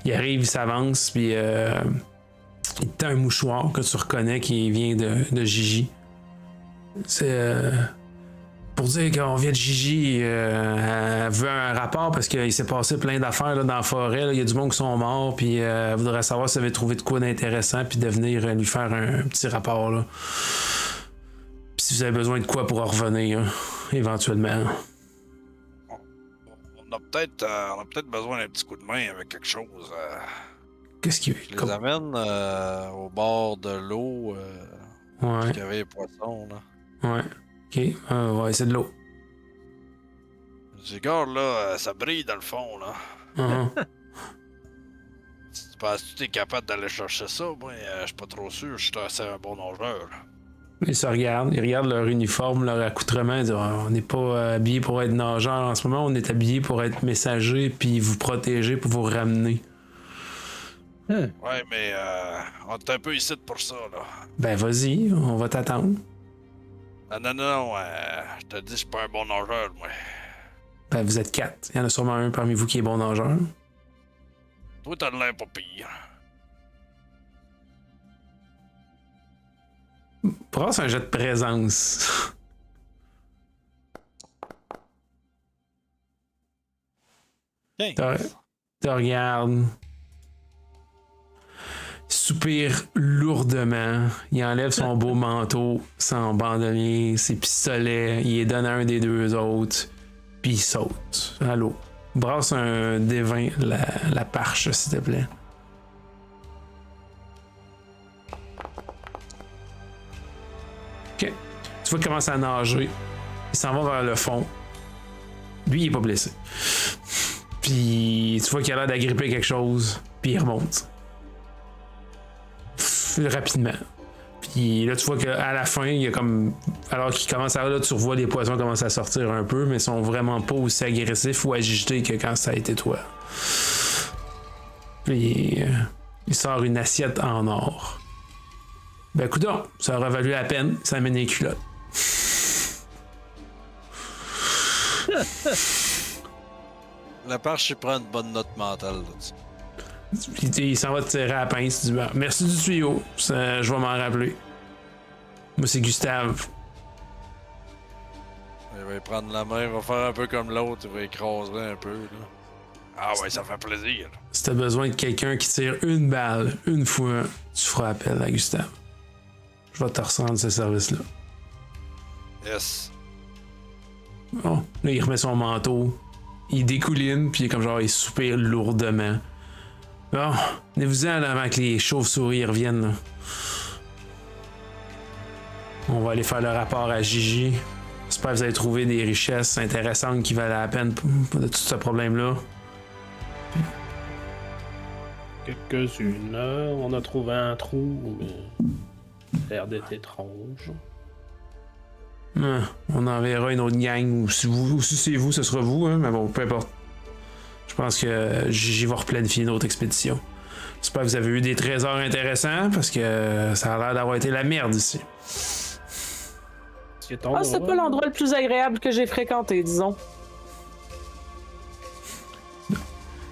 Il arrive, il s'avance, puis il te tend un mouchoir que tu reconnais qui vient de Gigi. C'est pour dire qu'on vient de Gigi, elle veut un rapport parce qu'il s'est passé plein d'affaires là, dans la forêt. Il y a du monde qui sont morts, puis elle voudrait savoir si elle avait trouvé de quoi d'intéressant, puis de venir lui faire un petit rapport. Là. Puis si vous avez besoin de quoi pour en revenir, éventuellement. On a peut-être besoin d'un petit coup de main avec quelque chose. Qu'est-ce qu'il Je les amène au bord de l'eau, Ouais. il y avait les poissons, là. Ouais. Ok, ouais, c'est de l'eau. Ces gars là, ça brille dans le fond, là. Uh-huh. Tu penses que tu es capable d'aller chercher ça? Moi, je suis pas trop sûr, je suis assez un bon nageur. Ils se regardent, ils regardent leur uniforme, leur accoutrement, ils disent on n'est pas habillé pour être nageur en ce moment, on est habillé pour être messager puis vous protéger pour vous ramener. Ouais, mais on est un peu ici pour ça, là. Ben vas-y, on va t'attendre. Non, je te dis, je suis pas un bon nageur, moi. Ben vous êtes 4. Il y en a sûrement un parmi vous qui est bon nageur. Toi, t'as de l'air pas pire. Brasse un jet de présence. Tu regardes. Il soupire lourdement. Il enlève son beau manteau, son bandolier, ses pistolets. Il les donne à un des deux autres. Puis il saute à l'eau. Brasse un D20, la parche, s'il te plaît. Tu vois qu'il commence à nager. Il s'en va vers le fond. Lui, il est pas blessé. Puis tu vois qu'il a l'air d'agripper quelque chose. Puis il remonte. Rapidement. Puis là, tu vois qu'à la fin, il y a comme. Alors qu'il commence à. Là, tu revois les poissons commencent à sortir un peu, mais ils sont vraiment pas aussi agressifs ou agités que quand ça a été toi. Puis il sort une assiette en or. Ben, coudonc, ça aurait valu la peine, ça amène les culottes. La Parche, il prend une bonne note mentale là-dessus. Il s'en va te tirer à la pince. Il dit, ben, merci du tuyau, ça, je vais m'en rappeler. Moi, c'est Gustave. Il va prendre la main, il va faire un peu comme l'autre, il va écraser un peu. Là. Ah ouais, ça fait plaisir. Si t'as besoin de quelqu'un qui tire une balle, une fois, tu feras appel à Gustave. Je vais te rendre ce service-là. Yes. Bon, là, il remet son manteau, il découline, puis comme genre, il soupire lourdement. Bon, venez-vous-en là, avant que les chauves-souris reviennent. Là. On va aller faire le rapport à Gigi. J'espère que vous avez trouvé des richesses intéressantes qui valent la peine de tout ce problème-là. Quelques-unes. On a trouvé un trou, mais ça a l'air d'être étrange. On enverra une autre gang, ou si c'est vous, ce sera vous, hein, mais bon, peu importe. Je pense que Gigi va replanifier une autre expédition. J'espère que vous avez eu des trésors intéressants, parce que ça a l'air d'avoir été la merde ici. C'est pas l'endroit le plus agréable que j'ai fréquenté, disons.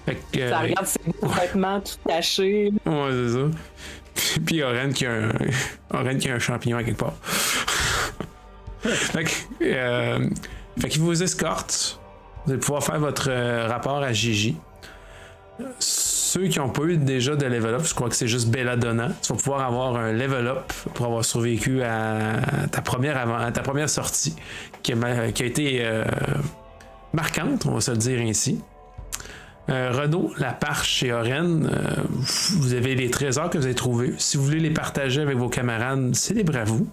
Ça regarde ses vêtements tout cachés. Ouais, c'est ça. Puis Oren qui a un champignon à quelque part. Fait qu'il vous escorte. Vous allez pouvoir faire votre rapport à Gigi. Ceux qui n'ont pas eu déjà de level up, je crois que c'est juste Belladonna. Tu vas pouvoir avoir un level up pour avoir survécu à ta première sortie qui a été marquante, on va se le dire ainsi. Renaud, la Parche et Oren, vous avez les trésors que vous avez trouvés. Si vous voulez les partager avec vos camarades, c'est libre à vous.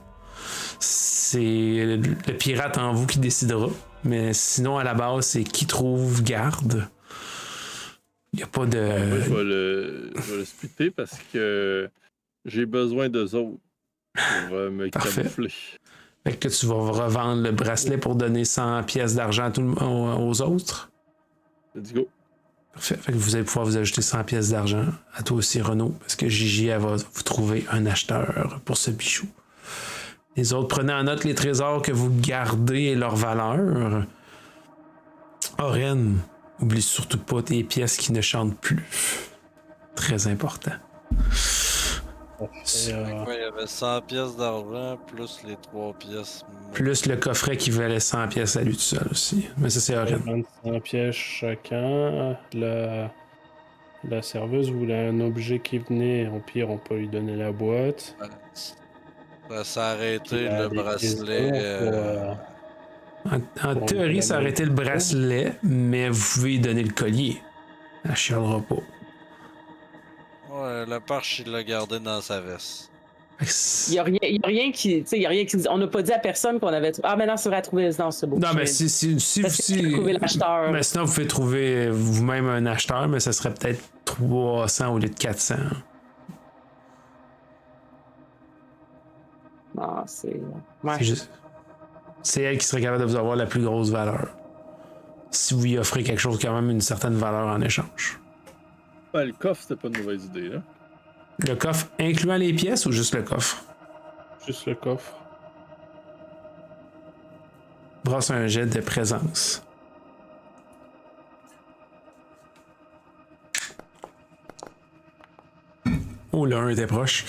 C'est le pirate en vous qui décidera. Mais sinon, à la base, c'est qui trouve garde. Il n'y a pas de... Moi, je vais le splitter parce que j'ai besoin d'eux autres pour me camoufler. Fait que tu vas revendre le bracelet pour donner 100 pièces d'argent aux autres. Let's go. Parfait. Fait que vous allez pouvoir vous ajouter 100 pièces d'argent à toi aussi, Renaud, parce que Gigi, elle va vous trouver un acheteur pour ce bijou. Les autres, prenez en note les trésors que vous gardez et leur valeur. Oren, oublie surtout pas tes pièces qui ne chantent plus. Très important. Il y avait 100 pièces d'argent, plus les 3 pièces. Plus le coffret qui valait 100 pièces à lui tout seul aussi. Mais ça, c'est Oren. 25 pièces chacun. La serveuse voulait un objet qui venait. Au pire, on peut lui donner la boîte. Ça s'est arrêté le bracelet. En théorie, ça aurait été le bracelet, mais vous pouvez lui donner le collier. Elle chialera pas. Ouais, la Parche, il l'a gardé dans sa veste. Il y a rien qui on n'a pas dit à personne qu'on avait trouvé. Ah, maintenant, c'est vrai à trouver dans ce beau. Non, mais si trouver l'acheteur. Mais sinon, vous pouvez trouver vous-même un acheteur, mais ça serait peut-être 300 au lieu de 400. Ah, c'est. Ouais. C'est elle qui serait capable de vous avoir la plus grosse valeur. Si vous lui offrez quelque chose, quand même une certaine valeur en échange. Ouais, le coffre, c'était pas une mauvaise idée, là. Le coffre incluant les pièces ou juste le coffre? Juste le coffre. Brasse un jet de présence. Oh, le 1 était proche.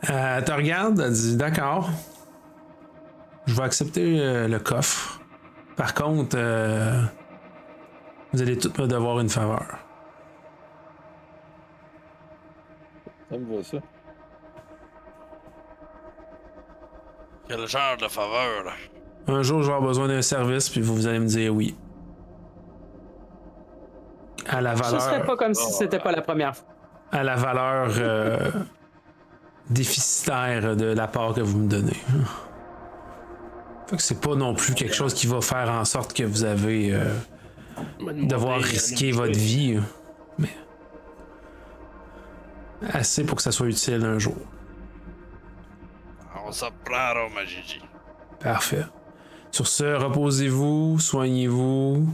Tu regardes, elle dit d'accord. Je vais accepter le coffre. Par contre, vous allez tous me devoir une faveur. Ça me va, ça. Quel genre de faveur, là? Un jour, je vais avoir besoin d'un service, puis vous allez me dire oui. À la valeur... Ce serait pas comme si c'était pas la première fois. À la valeur déficitaire de la part que vous me donnez. Fait que c'est pas non plus quelque chose qui va faire en sorte que vous avez devoir risquer votre vie, mais assez pour que ça soit utile un jour. On s'en prend, ma Gigi. Parfait. Sur ce, reposez-vous, soignez-vous.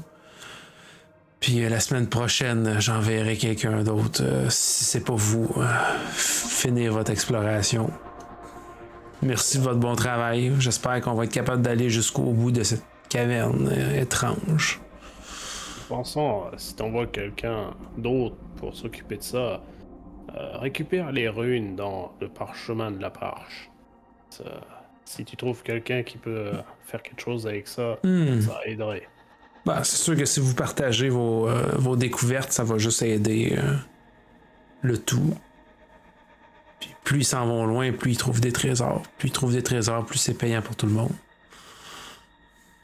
Puis la semaine prochaine, j'enverrai quelqu'un d'autre, si c'est pas vous, finir votre exploration. Merci de votre bon travail. J'espère qu'on va être capable d'aller jusqu'au bout de cette caverne étrange. Pensons, si t'envoies quelqu'un d'autre pour s'occuper de ça, récupère les runes dans le parchemin de la Parche. Si tu trouves quelqu'un qui peut faire quelque chose avec ça, ça aiderait. Ben, c'est sûr que si vous partagez vos découvertes, ça va juste aider le tout. Puis plus ils s'en vont loin, plus ils trouvent des trésors. Plus ils trouvent des trésors, plus c'est payant pour tout le monde.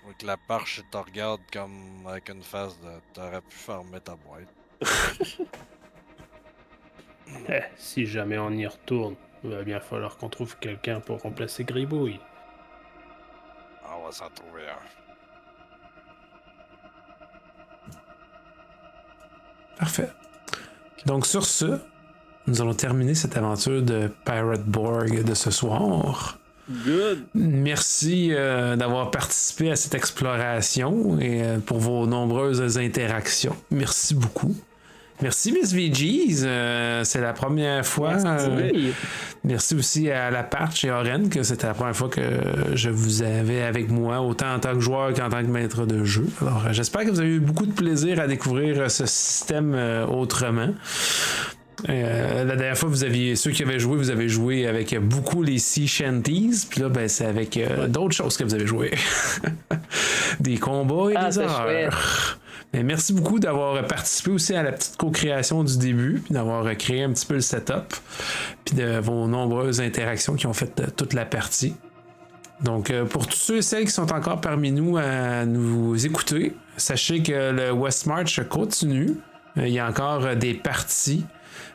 Faut que la Parche te regarde comme avec une face de t'aurais pu fermer ta boîte. Si jamais on y retourne, il va bien falloir qu'on trouve quelqu'un pour remplacer Gribouille. On va s'en trouver un. Parfait. Donc sur ce, nous allons terminer cette aventure de Pirate Borg de ce soir. Good! Merci d'avoir participé à cette exploration et pour vos nombreuses interactions. Merci beaucoup. Merci Miss VGs, c'est la première fois. Merci aussi à la Parche et Oren, que c'était la première fois que je vous avais avec moi, autant en tant que joueur qu'en tant que maître de jeu. Alors j'espère que vous avez eu beaucoup de plaisir à découvrir ce système autrement. La dernière fois, ceux qui avaient joué, vous avez joué avec beaucoup les Sea Shanties, puis là, ben, c'est avec d'autres choses que vous avez joué. Des combats et des horreurs. Mais merci beaucoup d'avoir participé aussi à la petite co-création du début, puis d'avoir créé un petit peu le setup, puis de vos nombreuses interactions qui ont fait toute la partie. Donc, pour tous ceux et celles qui sont encore parmi nous à nous écouter, sachez que le West March continue. Il y a encore des parties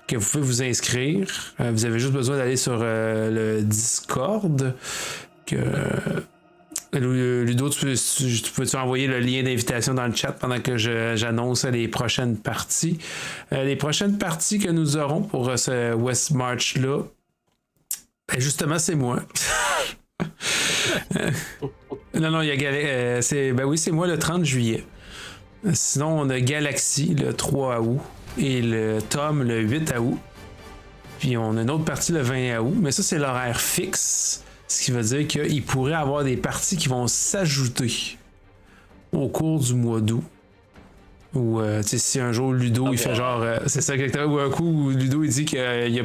que vous pouvez vous inscrire. Vous avez juste besoin d'aller sur le Discord. Ludo, tu peux envoyer le lien d'invitation dans le chat pendant que j'annonce les prochaines parties. Les prochaines parties que nous aurons pour ce West March-là, ben justement, c'est moi. Non, il y a c'est moi le 30 juillet. Sinon, on a Galaxy le 3 août et le Tom le 8 août. Puis on a une autre partie le 20 août, mais ça, c'est l'horaire fixe. Ce qui veut dire qu'il pourrait y avoir des parties qui vont s'ajouter au cours du mois d'août. Ou, tu sais, si un jour Ludo, il fait genre... c'est ça, ou un coup, Ludo, il dit qu'il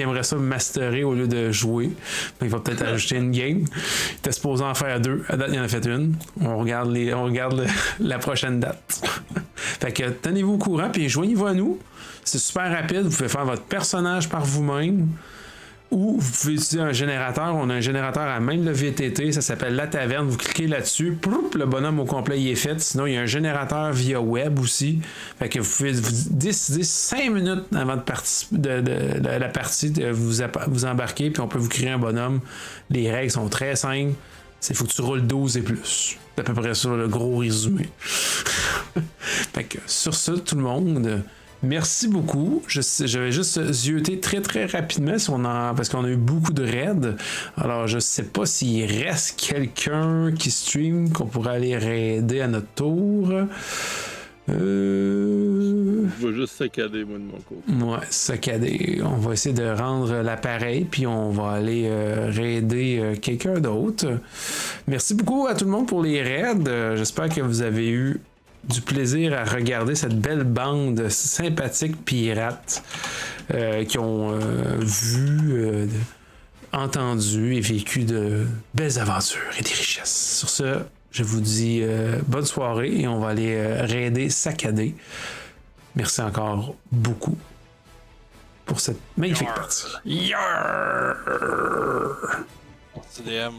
aimerait ça masterer au lieu de jouer. Il va peut-être ajouter une game. Il était supposé en faire 2. À date, il en a fait une. On regarde la prochaine date. Fait que tenez-vous au courant, puis joignez-vous à nous. C'est super rapide. Vous pouvez faire votre personnage par vous-même. Ou vous pouvez utiliser un générateur. On a un générateur à même le VTT, ça s'appelle La Taverne. Vous cliquez là-dessus, le bonhomme au complet il est fait. Sinon, il y a un générateur via web aussi. Fait que vous pouvez décider 5 minutes avant de la partie de vous embarquer, puis on peut vous créer un bonhomme. Les règles sont très simples. Il faut que tu roules 12 et plus. C'est à peu près ça le gros résumé. Fait que sur ça, tout le monde... Merci beaucoup. Je vais juste zioter très très rapidement parce qu'on a eu beaucoup de raids. Alors je sais pas s'il reste quelqu'un qui stream qu'on pourrait aller raider à notre tour. Je vais juste saccader moi de mon côté. Ouais, saccader. On va essayer de rendre l'appareil puis on va aller raider quelqu'un d'autre. Merci beaucoup à tout le monde pour les raids. J'espère que vous avez eu du plaisir à regarder cette belle bande de sympathiques pirates qui ont vu, entendu et vécu de belles aventures et des richesses. Sur ce, je vous dis bonne soirée et on va aller raider, saccader. Merci encore beaucoup pour cette magnifique partie. Yarr! CDM.